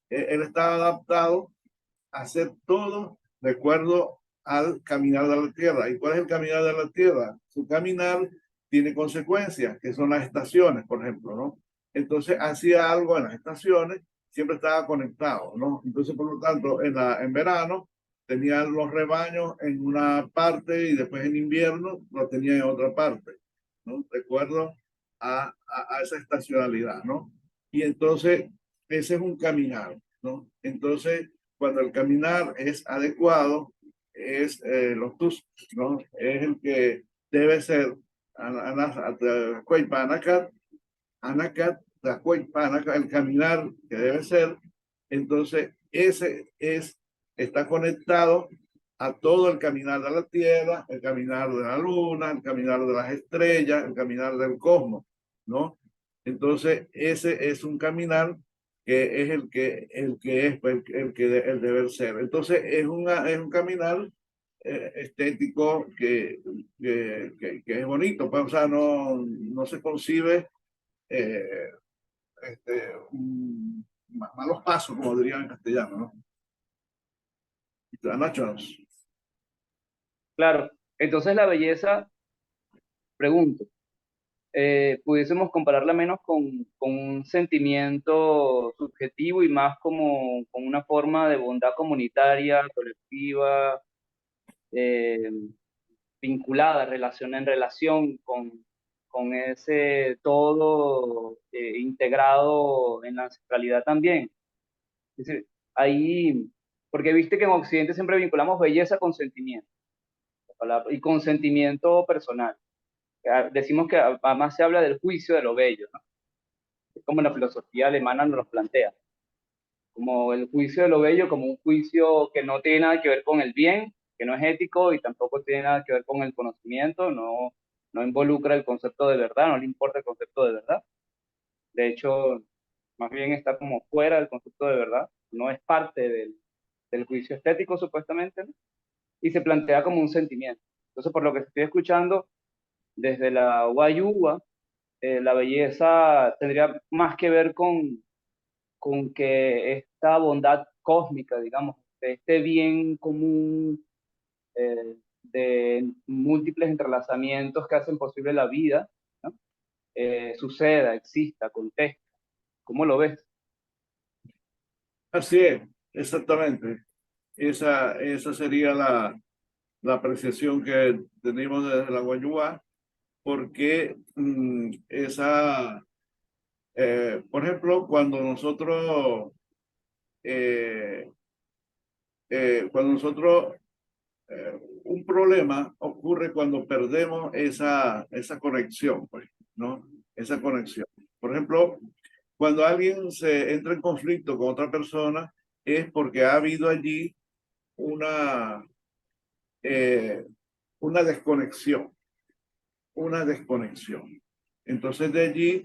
Él estaba adaptado a hacer todo de acuerdo al caminar de la tierra. ¿Y cuál es el caminar de la tierra? Su caminar tiene consecuencias, que son las estaciones, por ejemplo, ¿no? Entonces hacía algo en las estaciones, siempre estaba conectado, ¿no? Entonces, por lo tanto, en verano tenía los rebaños en una parte y después en invierno lo tenía en otra parte, ¿no? De acuerdo a esa estacionalidad, ¿no? Y entonces, ese es un caminar, ¿no? Entonces, cuando el caminar es adecuado, es los tus, ¿no? Es el que debe ser el caminar que debe ser. Entonces, ese está conectado a todo el caminar de la Tierra, el caminar de la Luna, el caminar de las estrellas, el caminar del cosmos, ¿no? Entonces, ese es un caminar que es el que es el deber ser. Entonces, es un caminar estético que es bonito, pues, o sea, no se concibe eh, malos pasos, como dirían en castellano, ¿no? Nacho. Claro, entonces la belleza, pregunto, pudiésemos compararla menos con un sentimiento subjetivo y más como con una forma de bondad comunitaria, colectiva, eh, vinculada, en relación con ese todo integrado en la ancestralidad también. Es decir, ahí, porque viste que en Occidente siempre vinculamos belleza con sentimiento, y con sentimiento personal. Decimos que además se habla del juicio de lo bello, ¿no? Es como la filosofía alemana nos lo plantea, como el juicio de lo bello, como un juicio que no tiene nada que ver con el bien, que no es ético y tampoco tiene nada que ver con el conocimiento, no involucra el concepto de verdad, no le importa el concepto de verdad. De hecho, más bien está como fuera del concepto de verdad, no es parte del juicio estético supuestamente, ¿no? Y se plantea como un sentimiento. Entonces, por lo que estoy escuchando, desde la Wayuwa, la belleza tendría más que ver con que esta bondad cósmica, digamos, este bien común de múltiples entrelazamientos que hacen posible la vida, ¿no? Suceda, exista, acontezca. ¿Cómo lo ves? Así es, exactamente. Esa sería la apreciación que tenemos desde la Guayúa, porque por ejemplo, eh, cuando nosotros un problema ocurre cuando perdemos esa conexión, pues, ¿no? Esa conexión. Por ejemplo, cuando alguien se entra en conflicto con otra persona, es porque ha habido allí una, eh, una desconexión, una desconexión. Entonces de allí,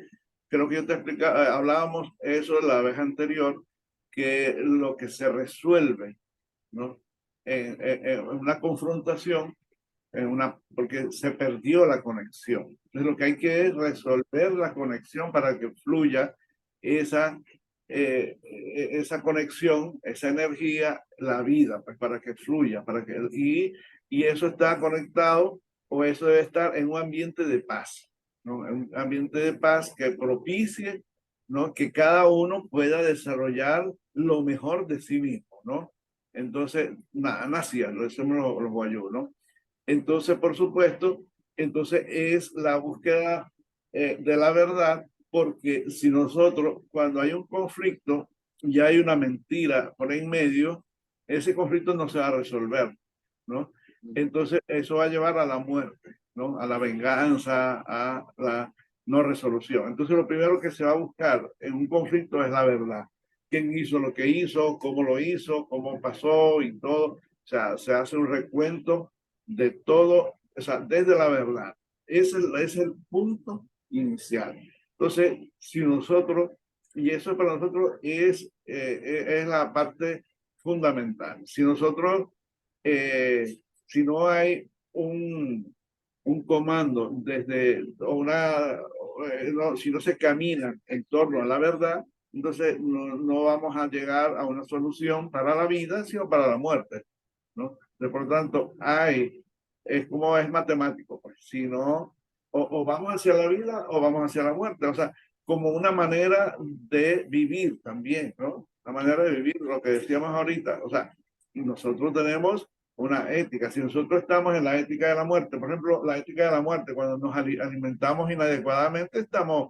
creo que yo te explicaba, hablábamos eso la vez anterior, que lo que se resuelve, ¿no? En una confrontación, porque se perdió la conexión. Entonces lo que hay que es resolver la conexión para que fluya esa, esa conexión, esa energía, la vida, pues para que fluya, y eso está conectado o eso debe estar en un ambiente de paz, ¿no? En un ambiente de paz que propicie, ¿no? Que cada uno pueda desarrollar lo mejor de sí mismo, ¿no? Entonces, nacían, lo decimos los guayú, ¿no? Entonces, por supuesto, entonces es la búsqueda de la verdad, porque si nosotros, cuando hay un conflicto, ya hay una mentira por en medio, ese conflicto no se va a resolver, ¿no? Entonces, eso va a llevar a la muerte, ¿no? A la venganza, a la no resolución. Entonces, lo primero que se va a buscar en un conflicto es la verdad. ¿Quién hizo lo que hizo? ¿Cómo lo hizo? ¿Cómo pasó? Y todo. O sea, se hace un recuento de todo, o sea, desde la verdad. Es el punto inicial. Entonces, si nosotros, y eso para nosotros es la parte fundamental. Si nosotros, si no hay un comando desde si no se camina en torno a la verdad, entonces no vamos a llegar a una solución para la vida, sino para la muerte, ¿no? Por lo tanto, es como es matemático, pues, si no, o vamos hacia la vida o vamos hacia la muerte, o sea, como una manera de vivir también, ¿no? La manera de vivir, lo que decíamos ahorita, o sea, nosotros tenemos una ética. Si nosotros estamos en la ética de la muerte, por ejemplo, la ética de la muerte, cuando nos alimentamos inadecuadamente, estamos,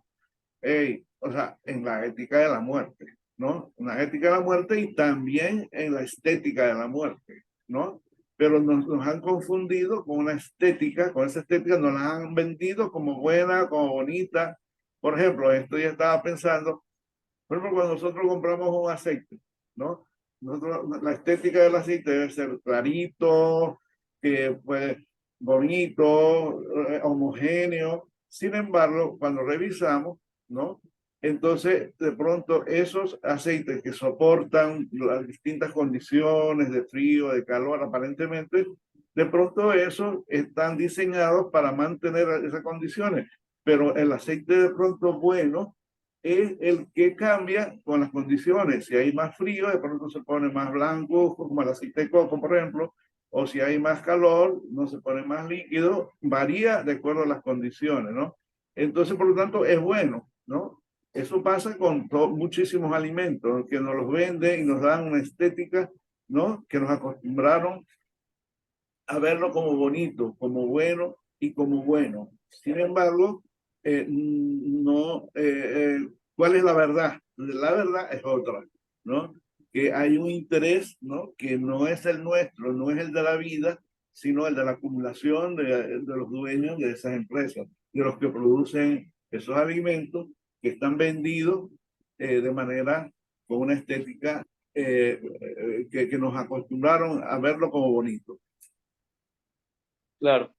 o sea, en la ética de la muerte, ¿no? En la ética de la muerte y también en la estética de la muerte, ¿no? Pero nos han confundido con una estética, con esa estética nos la han vendido como buena, como bonita. Por ejemplo, esto ya estaba pensando, por ejemplo, cuando nosotros compramos un aceite, ¿no? Nosotros, la estética del aceite debe ser clarito, que pues, bonito, homogéneo. Sin embargo, cuando revisamos, ¿no? Entonces, de pronto, esos aceites que soportan las distintas condiciones de frío, de calor, aparentemente, de pronto esos están diseñados para mantener esas condiciones. Pero el aceite de pronto bueno es el que cambia con las condiciones. Si hay más frío, de pronto se pone más blanco, como el aceite de coco, por ejemplo, o si hay más calor, no se pone más líquido, varía de acuerdo a las condiciones, ¿no? Entonces, por lo tanto, es bueno, ¿no? Eso pasa con muchísimos alimentos que nos los venden y nos dan una estética, ¿no? Que nos acostumbraron a verlo como bonito, como bueno y como bueno. Sin embargo, ¿cuál es la verdad? La verdad es otra, ¿no? Que hay un interés, ¿no? Que no es el nuestro, no es el de la vida, sino el de la acumulación de los dueños de esas empresas, de los que producen esos alimentos que están vendidos de manera con una estética que nos acostumbraron a verlo como bonito. Claro.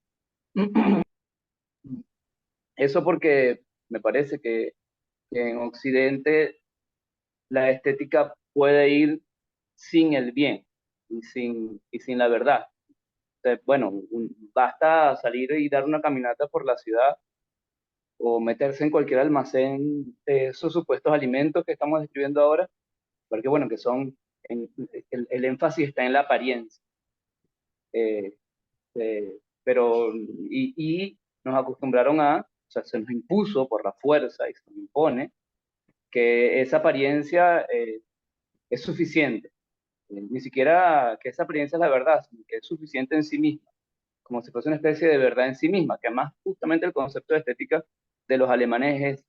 Eso porque me parece que en Occidente la estética puede ir sin el bien y sin la verdad. Bueno, basta salir y dar una caminata por la ciudad o meterse en cualquier almacén de esos supuestos alimentos que estamos describiendo ahora, porque bueno, que son, el énfasis está en la apariencia. Eh, pero, y nos acostumbraron o sea, se nos impuso por la fuerza y se nos impone que esa apariencia es suficiente. Ni siquiera que esa apariencia es la verdad, sino que es suficiente en sí misma, como si fuese una especie de verdad en sí misma, que además justamente el concepto de estética de los alemanes es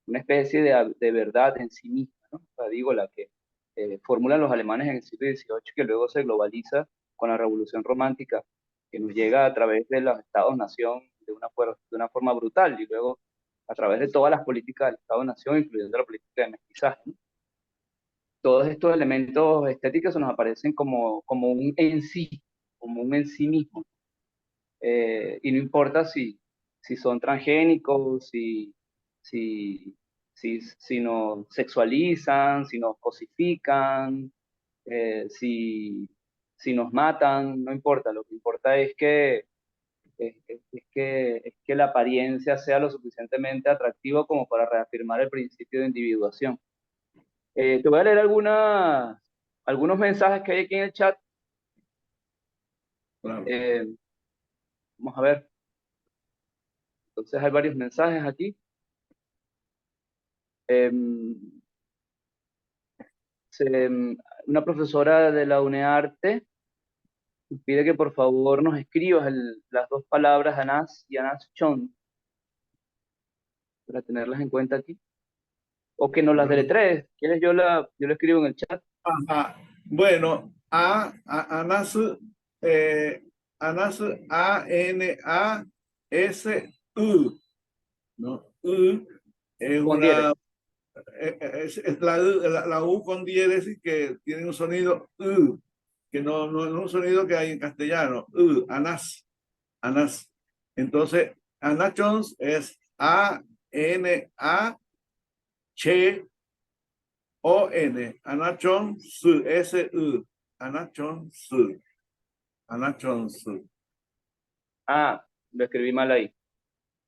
una especie de verdad en sí misma, ¿no? O sea, digo, la que formulan los alemanes en el siglo XVIII, que luego se globaliza con la Revolución Romántica, que nos llega a través de los Estados-nación de una forma brutal, y luego a través de todas las políticas del Estado-nación, incluyendo la política de mestizaje, ¿no? Todos estos elementos estéticos se nos aparecen como un en sí, como un en sí mismo. Y no importa si son transgénicos, si, si nos sexualizan, si nos cosifican, si nos matan, no importa. Lo que importa es que la apariencia sea lo suficientemente atractiva como para reafirmar el principio de individuación. Te voy a leer algunos mensajes que hay aquí en el chat. Claro. Vamos a ver. Entonces hay varios mensajes aquí. Em, una profesora de la UNEARTE pide que por favor nos escribas las dos palabras Anas y Anachon para tenerlas en cuenta aquí. O que nos las deletrees. ¿Quieres? Yo lo escribo en el chat. Ajá. Bueno, Anas, Anas, A-N-A-S-U, ¿no? U es Con una, diéresis. es la U con diéresis que tiene un sonido U, que no es un sonido que hay en castellano, U, Anas, Anas. Entonces, Anachons es A-N-A-Ch O-N, Anachon Su, S-U, Anachon Su, Anachon Su. Ah, lo escribí mal ahí.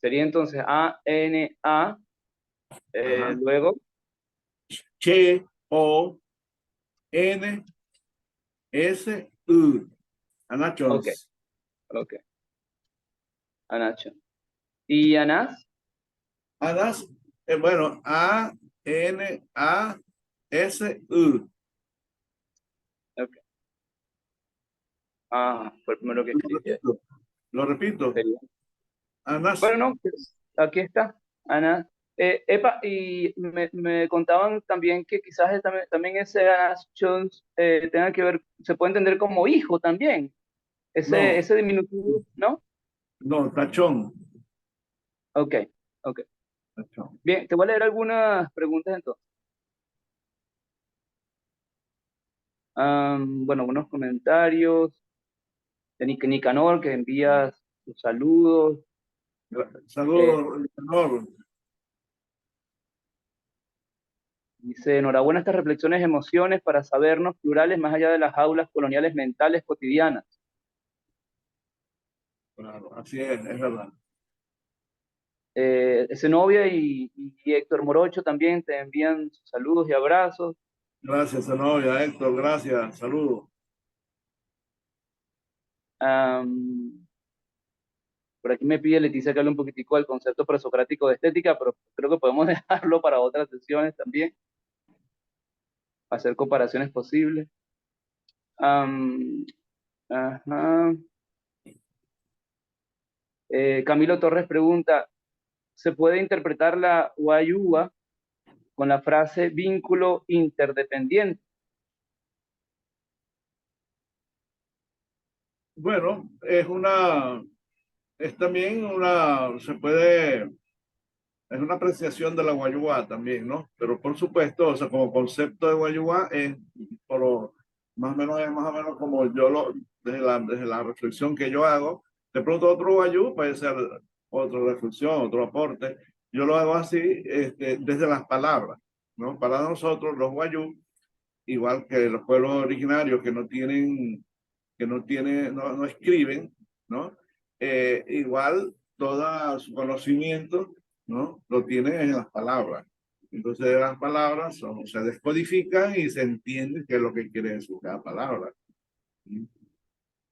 Sería entonces A-N-A, luego. Ch-O-N-S-U. Anachons. Ok. Anacho. ¿Y Anás? Anas, bueno, A-N-A-S-U. Ok. Fue el primero que escribí. Lo repito. Sería. Anas. Bueno, no, pues, aquí está, Ana. Epa, y me contaban también que quizás también ese Anachons tenga que ver, se puede entender como hijo también. No, Ese diminutivo, ¿no? no, tachón. Ok, ok. Tachón. Bien, te voy a leer algunas preguntas entonces. Bueno, unos comentarios de Nicanor, que envía sus saludos. Saludos, Nicanor. Dice, enhorabuena estas reflexiones, emociones para sabernos plurales más allá de las aulas coloniales mentales cotidianas. Claro, así es verdad. Zenobia y Héctor Morocho también te envían sus saludos y abrazos. Gracias, Zenobia, Héctor, gracias, saludos. Por aquí me pide Leticia que hable un poquitico del concepto presocrático de estética, pero creo que podemos dejarlo para otras sesiones también, hacer comparaciones posibles. Ajá. Camilo Torres pregunta, ¿se puede interpretar la Wayúa con la frase vínculo interdependiente? Bueno, es también es una apreciación de la guayúa también, ¿no? Pero por supuesto, o sea, como concepto de guayúa más o menos como desde la reflexión que yo hago, de pronto otro guayú puede ser otra reflexión, otro aporte. Yo lo hago así, desde las palabras, ¿no? Para nosotros los guayú, igual que los pueblos originarios que no escriben, ¿no? Igual todo su conocimiento, ¿no? Lo tienen en las palabras. Entonces las palabras se descodifican y se entiende qué es lo que quiere decir cada palabra.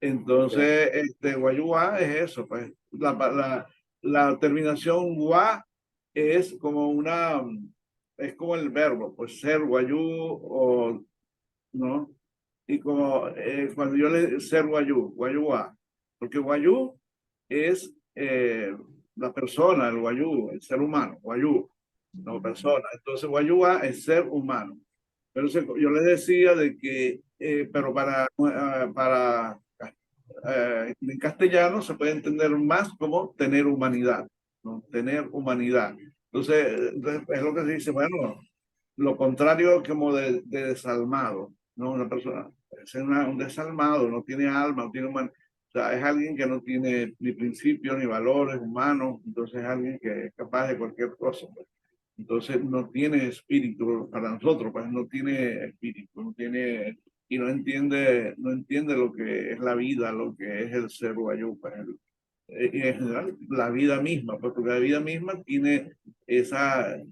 Entonces, guayúa es eso, pues la terminación gua es es como el verbo, pues ser guayú o, ¿no? Y como cuando yo le ser guayúa, porque guayú es la persona, el guayú, el ser humano, guayú, no persona. Entonces guayúa es ser humano. Pero yo les decía de que, pero en castellano se puede entender más como tener humanidad, ¿no? Tener humanidad. Entonces es lo que se dice, bueno, lo contrario como de desalmado, ¿no? Una persona es un desalmado, no tiene alma, no tiene humanidad. O sea, es alguien que no tiene ni principios ni valores humanos, entonces es alguien que es capaz de cualquier cosa, pues. Entonces no tiene espíritu para nosotros, pues no tiene espíritu, y no entiende lo que es la vida, lo que es el ser guayú, pues, y en general la vida misma, pues, porque la vida misma está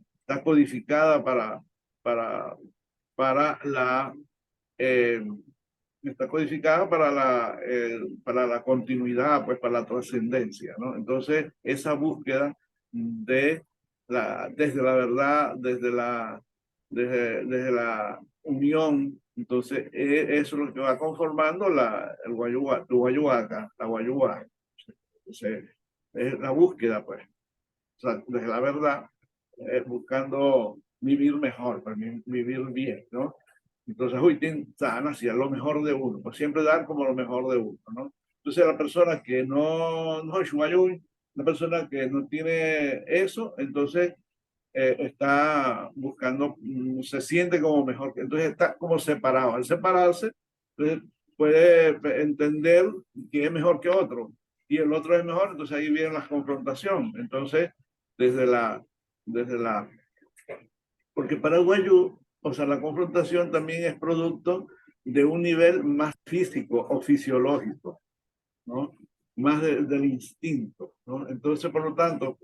codificada para, para la eh, está codificada para la continuidad, pues para la trascendencia, ¿no? Entonces, esa búsqueda desde la verdad, desde la unión, entonces eso es lo que va conformando el guayuaca, la guayúa. Entonces, es la búsqueda, pues, o sea, desde la verdad, buscando vivir mejor, pues, vivir bien, ¿no? Entonces, hoy están hacia lo mejor de uno, pues siempre dar como lo mejor de uno, ¿no? Entonces, la persona que no es Shumayun, la persona que no tiene eso, entonces está buscando, se siente como mejor, entonces está como separado. Al separarse, entonces puede entender que es mejor que otro y el otro es mejor, entonces ahí viene la confrontación. Entonces, desde desde la, porque para Guayú, o sea, la confrontación también es producto de un nivel más físico o fisiológico, ¿no? más del instinto, ¿no? Entonces, por lo tanto,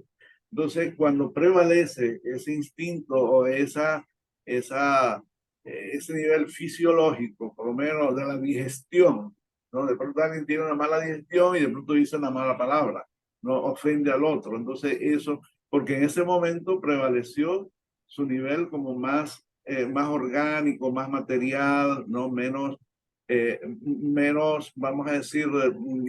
entonces cuando prevalece ese instinto o ese nivel fisiológico, por lo menos de la digestión, ¿no? De pronto alguien tiene una mala digestión y de pronto dice una mala palabra, no ofende al otro. Entonces eso, porque en ese momento prevaleció su nivel como más orgánico, más material, ¿no? Menos, vamos a decir,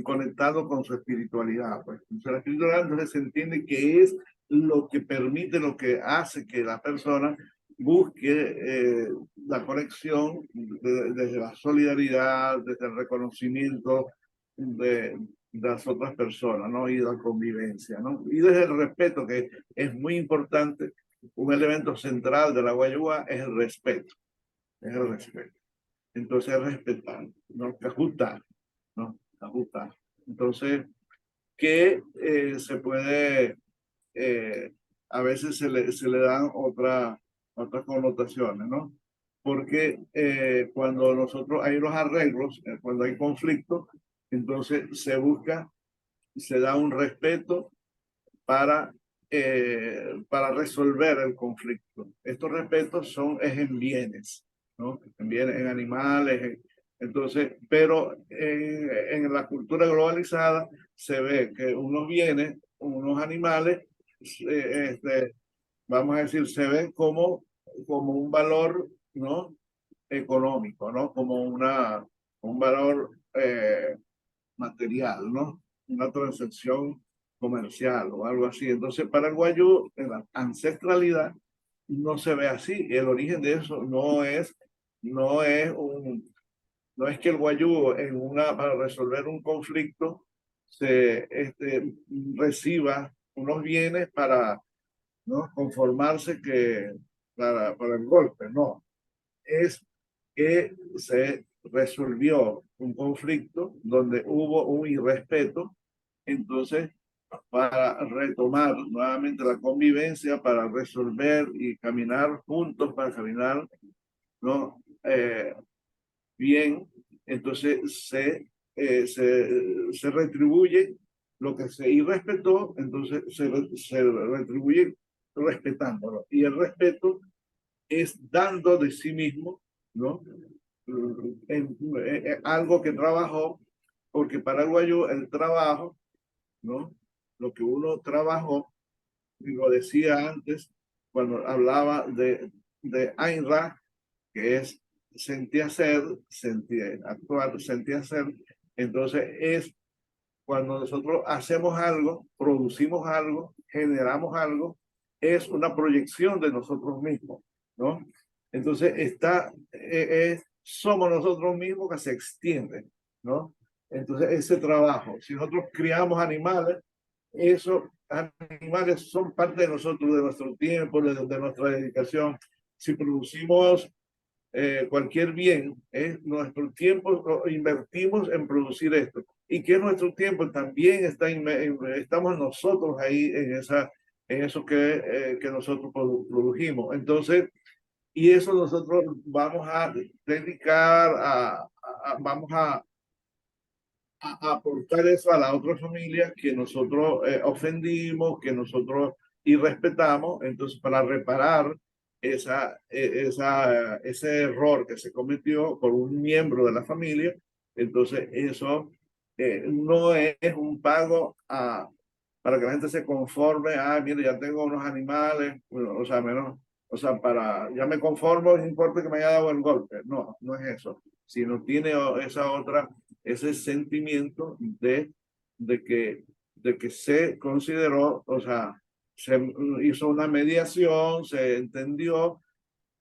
conectado con su espiritualidad. Pues. Entonces, la espiritualidad entonces se entiende que es lo que permite, lo que hace que la persona busque la conexión desde la solidaridad, desde el reconocimiento de las otras personas, ¿no? Y la convivencia, ¿no? Y desde el respeto, que es muy importante, un elemento central de la guayúa es el respeto. Es el respeto. Entonces, respetar, ¿no? Ajustar, ¿no? Ajustar. Entonces, que se puede, a veces se le dan otras connotaciones, ¿no? Porque cuando nosotros hay los arreglos, cuando hay conflicto, entonces se busca, se da un respeto para resolver el conflicto. Estos respetos es en bienes, ¿no? En bienes, en animales. Entonces, pero en la cultura globalizada se ve que unos bienes, unos animales, vamos a decir, se ven como un valor, ¿no? Económico, ¿no? Como un valor material, ¿no? Una transacción comercial o algo así. Entonces, para el guayú, en la ancestralidad, no se ve así. El origen de eso no es que el guayú para resolver un conflicto reciba unos bienes para, ¿no? Conformarse para el golpe, no. Es que se resolvió un conflicto donde hubo un irrespeto, entonces para retomar nuevamente la convivencia, para resolver y caminar juntos, para caminar, ¿no? Bien, entonces se retribuye lo que se irrespetó, entonces se retribuye respetándolo. Y el respeto es dando de sí mismo, ¿no? Algo que trabajó, porque para el guayú el trabajo, ¿no? Lo que uno trabajó, y lo decía antes, cuando hablaba de Ain Ra, que es sentir hacer, sentir actuar, sentir hacer, entonces es cuando nosotros hacemos algo, producimos algo, generamos algo, es una proyección de nosotros mismos, ¿no? Entonces somos nosotros mismos que se extiende, ¿no? Entonces ese trabajo, si nosotros criamos animales, esos animales son parte de nosotros, de nuestro tiempo, de nuestra dedicación. Si producimos cualquier bien, nuestro tiempo lo invertimos en producir esto. Y que nuestro tiempo también estamos nosotros ahí en eso que nosotros produjimos. Entonces, y eso nosotros vamos a dedicar, vamos a aportar eso a la otra familia que nosotros ofendimos, que nosotros irrespetamos, entonces para reparar ese error que se cometió por un miembro de la familia, entonces eso no es un pago para que la gente se conforme, mire, ya tengo unos animales, o sea, ya me conformo, no importa que me haya dado el golpe, no es eso, sino tiene ese sentimiento de que se consideró, o sea, se hizo una mediación, se entendió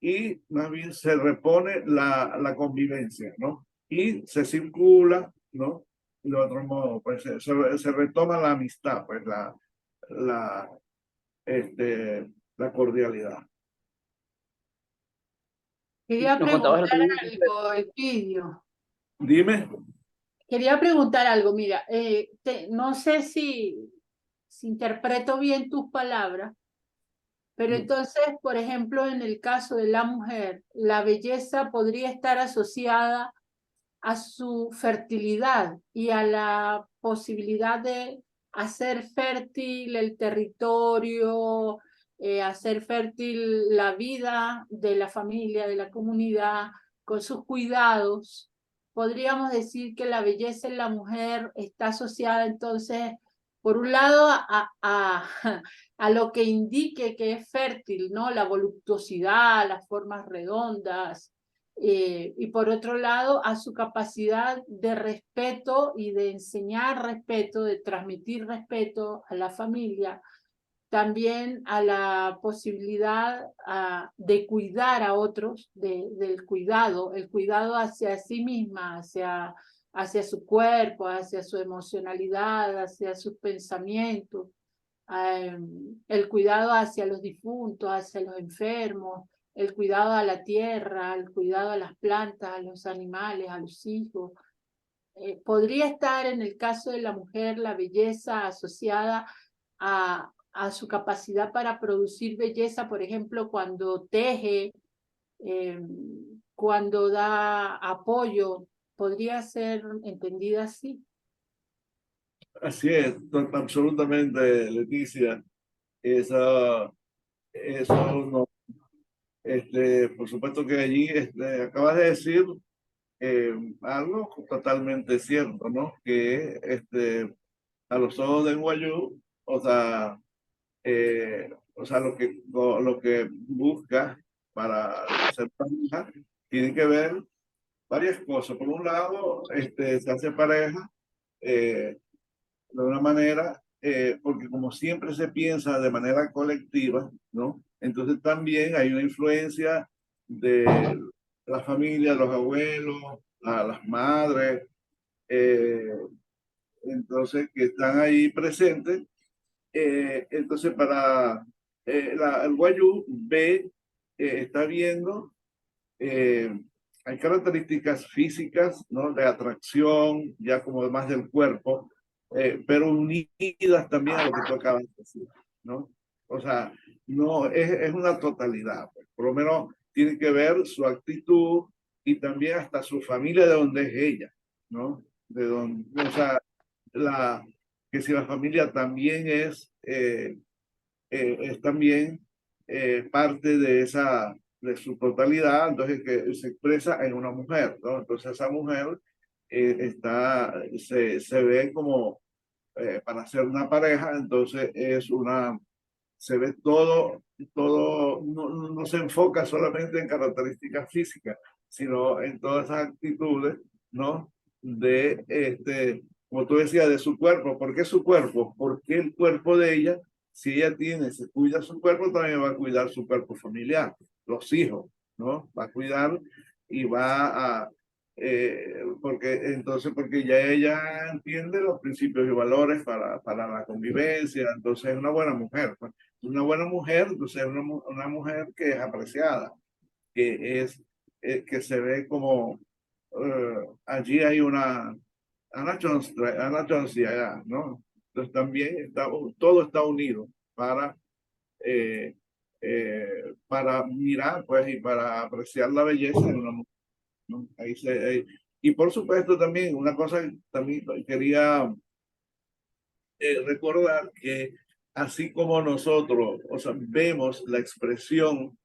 y más bien se repone la convivencia, ¿no? Y se circula, ¿no? De otro modo, pues se retoma la amistad, pues la, la cordialidad. Quería preguntar algo, Elpidio. Dime. Quería preguntar algo, mira, no sé si interpreto bien tus palabras, pero entonces, por ejemplo, en el caso de la mujer, la belleza podría estar asociada a su fertilidad y a la posibilidad de hacer fértil el territorio, hacer fértil la vida de la familia, de la comunidad, con sus cuidados. Podríamos decir que la belleza en la mujer está asociada entonces, por un lado, a lo que indique que es fértil, ¿no? La voluptuosidad, las formas redondas, y por otro lado, a su capacidad de respeto y de enseñar respeto, de transmitir respeto a la familia, también a la posibilidad de cuidar a otros, del cuidado, el cuidado hacia sí misma, hacia su cuerpo, hacia su emocionalidad, hacia sus pensamientos, el cuidado hacia los difuntos, hacia los enfermos, el cuidado a la tierra, el cuidado a las plantas, a los animales, a los hijos. Podría estar en el caso de la mujer la belleza asociada a su capacidad para producir belleza, por ejemplo, cuando teje, cuando da apoyo, podría ser entendida así. Así es, absolutamente, Leticia. Eso no, por supuesto que allí acabas de decir algo totalmente cierto, ¿no? Que a los ojos del Wayuu, o sea, lo que busca para ser pareja tiene que ver varias cosas. Por un lado, se hace pareja de una manera, porque como siempre se piensa de manera colectiva, ¿no? Entonces también hay una influencia de la familia, los abuelos, a las madres, entonces que están ahí presentes. Entonces el Wayuu ve, está viendo, hay características físicas, ¿no? De atracción, ya como más del cuerpo, pero unidas también a lo que tú acabas de decir, ¿no? O sea, no es una totalidad, pues. Por lo menos tiene que ver su actitud y también hasta su familia de donde es ella, ¿no? De donde, o sea, que si la familia también es también parte de su totalidad, entonces que se expresa en una mujer, ¿no? Entonces esa mujer se ve como para ser una pareja, entonces se ve todo no se enfoca solamente en características físicas, sino en todas esas actitudes, ¿no? Como tú decías, de su cuerpo. ¿Por qué su cuerpo? Porque el cuerpo de ella, si ella se cuida su cuerpo, también va a cuidar su cuerpo familiar, los hijos, ¿no? Va a cuidar y va a, porque ya ella entiende los principios y valores para la convivencia, entonces es una buena mujer, pues. Una buena mujer, entonces es una mujer que es apreciada, que se ve como, allí hay Anna Jones y allá, ¿no? Entonces también todo está unido para mirar, pues, y para apreciar la belleza de una mujer, ¿no? Y por supuesto también, una cosa que también quería recordar que así como nosotros, o sea, vemos la expresión,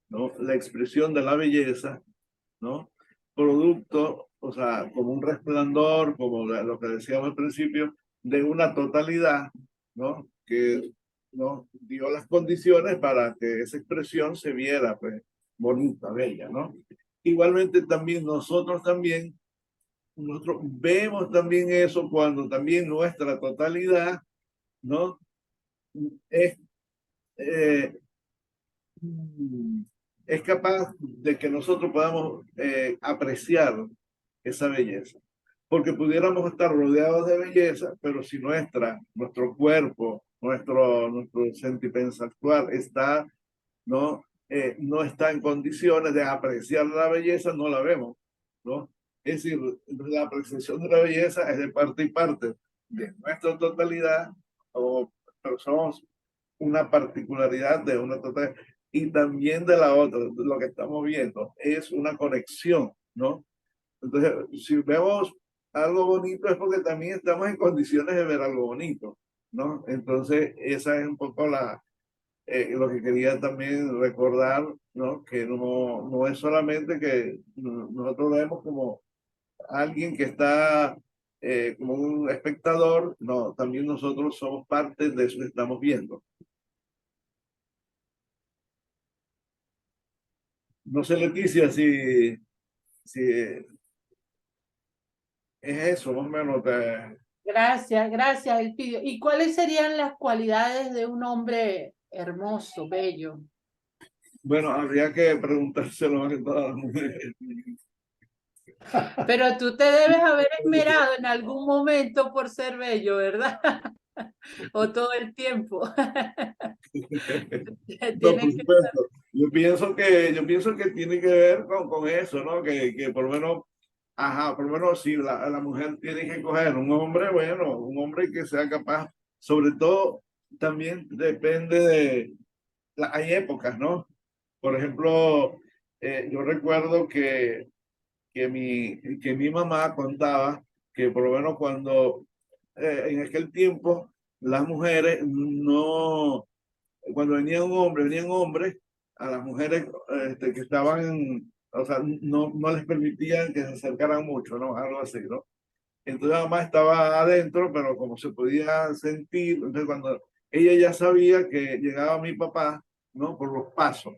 ¿no? La expresión de la belleza, ¿no? Producto, o sea, como un resplandor, como lo que decíamos al principio, de una totalidad, ¿no? Que, ¿no? Dio las condiciones para que esa expresión se viera, pues, bonita, bella, ¿no? Igualmente también nosotros vemos también eso cuando también nuestra totalidad, ¿no? Es, eh, es capaz de que nosotros podamos apreciar esa belleza. Porque pudiéramos estar rodeados de belleza, pero si nuestro cuerpo, nuestro sentipensar actual está, ¿no? No está en condiciones de apreciar la belleza, no la vemos, ¿no? Es decir, la apreciación de la belleza es de parte y parte de nuestra totalidad, pero somos una particularidad de una totalidad y también de la otra. Lo que estamos viendo es una conexión, ¿no? Entonces, si vemos algo bonito es porque también estamos en condiciones de ver algo bonito, ¿no? Entonces, esa es un poco lo que quería también recordar, ¿no? Que no es solamente que nosotros vemos como alguien que está como un espectador, no, también nosotros somos parte de eso que estamos viendo. No sé, Leticia, si es eso, más o menos. Gracias, Elpidio. ¿Y cuáles serían las cualidades de un hombre hermoso, bello? Bueno, habría que preguntárselo a todas las mujeres. Pero tú te debes haber esmerado en algún momento por ser bello, ¿verdad? O todo el tiempo. No, por Tienes que... supuesto. Yo pienso que tiene que ver con eso, ¿no? Que por lo menos, ajá, por lo menos si la mujer tiene que coger un hombre, bueno, un hombre que sea capaz, sobre todo también depende de, hay épocas, ¿no? Por ejemplo, yo recuerdo que mi mamá contaba que por lo menos cuando en aquel tiempo las mujeres no, cuando venían hombres, a las mujeres que estaban, o sea, no les permitían que se acercaran mucho, ¿no? Algo así, ¿no? Entonces la mamá estaba adentro, pero como se podía sentir, entonces cuando ella ya sabía que llegaba mi papá, ¿no? Por los pasos,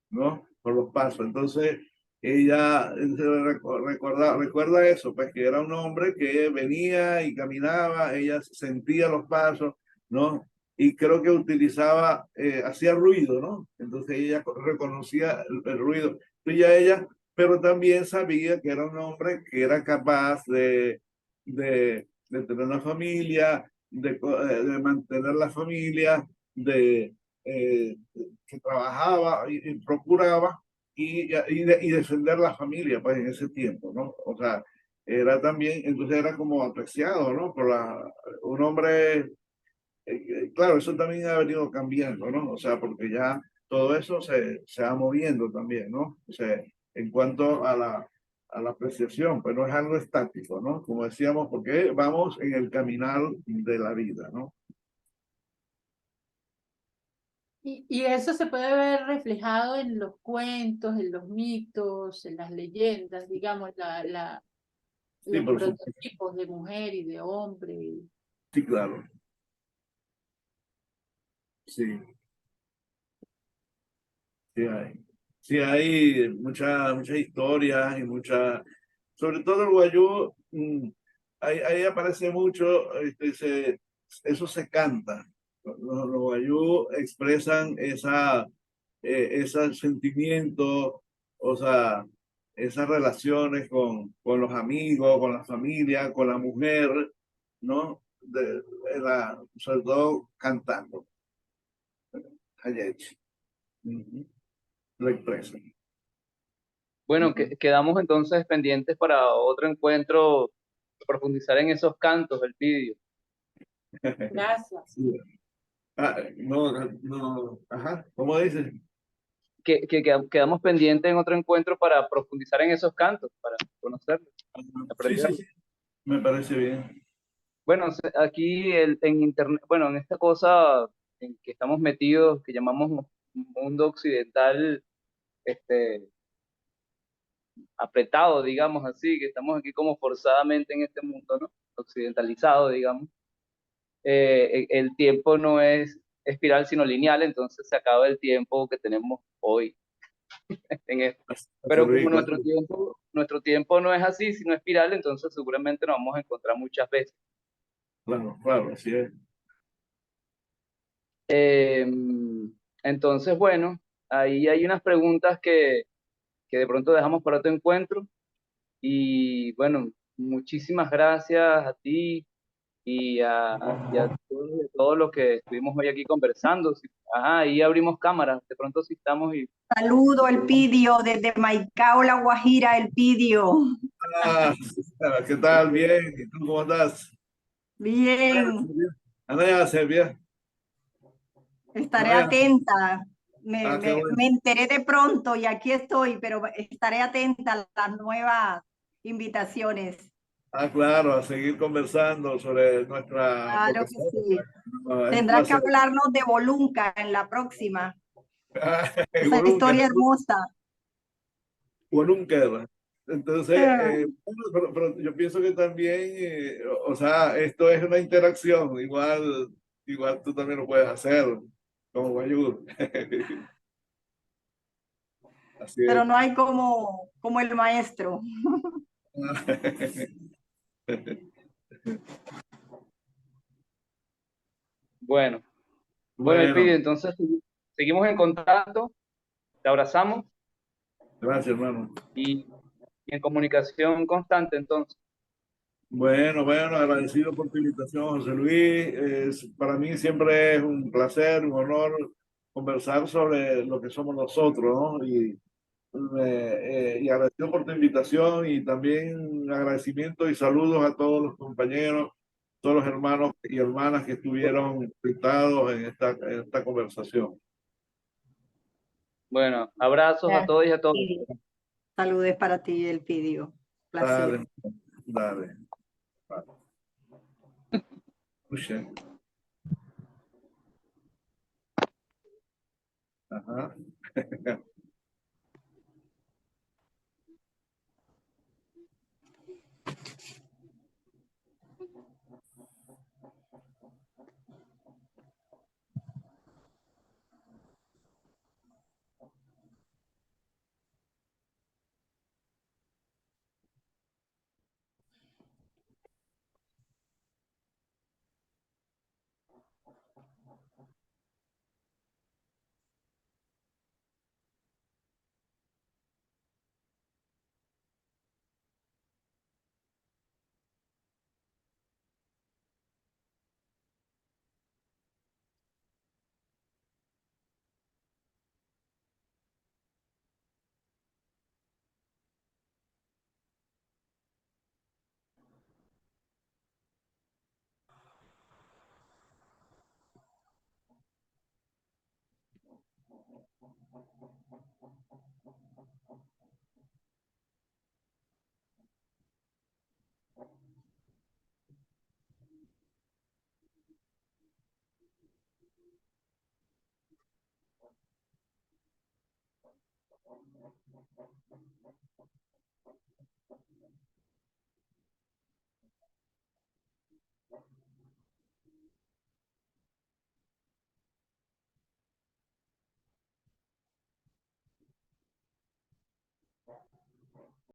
¿no? Por los pasos. Entonces, ella recuerda eso, pues que era un hombre que venía y caminaba, ella sentía los pasos, ¿no? Y creo que utilizaba, hacía ruido, ¿no? Entonces ella reconocía el ruido. Entonces ya ella, pero también sabía que era un hombre que era capaz de tener una familia, de mantener la familia, eh, que trabajaba y procuraba y defender la familia, pues en ese tiempo, ¿no? O sea, era también, entonces era como apreciado, ¿no? Un hombre, claro, eso también ha venido cambiando, ¿no? O sea, porque ya todo eso se va moviendo también, ¿no? O sea, en cuanto a la apreciación, pues no es algo estático, ¿no? Como decíamos, porque vamos en el caminar de la vida, ¿no? Y eso se puede ver reflejado en los cuentos, en los mitos, en las leyendas, digamos, Sí, los por supuesto. prototipos de mujer y de hombre. Sí, claro. Sí. Sí hay. Sí hay muchas historias y sobre todo el guayú, ahí aparece mucho, eso se canta. Los guayú expresan ese sentimiento, o sea, esas relaciones con los amigos, con la familia, con la mujer, ¿no? Sobre todo cantando. Hayech. Ujú. Lo expresan. Bueno, quedamos entonces pendientes para otro encuentro, profundizar en esos cantos del vídeo. Gracias. Sí. No, ajá, ¿cómo dices? Quedamos pendientes en otro encuentro para profundizar en esos cantos, para conocerlos, Sí, sí, aprenderlos. sí, me parece bien. Bueno, aquí en internet, bueno, en esta cosa en que estamos metidos, que llamamos mundo occidental, este, apretado, digamos así, que estamos aquí como forzadamente en este mundo, ¿no? Occidentalizado, digamos. El tiempo no es espiral, sino lineal, entonces se acaba el tiempo que tenemos hoy en esto. Hasta Pero como luego. nuestro tiempo no es así, sino espiral, entonces seguramente nos vamos a encontrar muchas veces. Claro, claro, así es. Eh, entonces, bueno, ahí hay unas preguntas que de pronto dejamos para otro encuentro. Y bueno, muchísimas gracias a ti y a todos los que estuvimos hoy aquí conversando. Ajá, ahí abrimos cámaras, de pronto sí estamos y... Saludo, Elpidio, desde Maicao, La Guajira, Elpidio. Ah, ¿qué tal? Bien, ¿y tú cómo estás? Bien, Andrea, Serbia. estaré Andrea, atenta. Me, qué me, bueno. me enteré de pronto y aquí estoy, pero estaré atenta a las nuevas invitaciones. Ah, claro, a seguir conversando sobre nuestra Claro que profesión. sí. No, es un Tendrás que placer. hablarnos de Bolunca en la próxima. Esa Volunker, historia hermosa. Volunker. Entonces, bueno, pero yo pienso que también, o sea, esto es una interacción, igual tú también lo puedes hacer como Guayú. Así Pero es. no hay como el maestro. Bueno, bueno, Elpidio, Bueno, entonces seguimos en contacto, te abrazamos gracias, hermano. y en comunicación constante, entonces. Bueno, agradecido por tu invitación, José Luis. Para mí siempre es un placer, un honor conversar sobre lo que somos nosotros, ¿no? Y agradecido por tu invitación y también agradecimiento y saludos a todos los compañeros, todos los hermanos y hermanas que estuvieron invitados en esta conversación. Bueno, abrazos a todos y a todos. Sí. Saludes para ti, Elpidio. Placer. Dale, dale. Vale. Puxa. Ajá.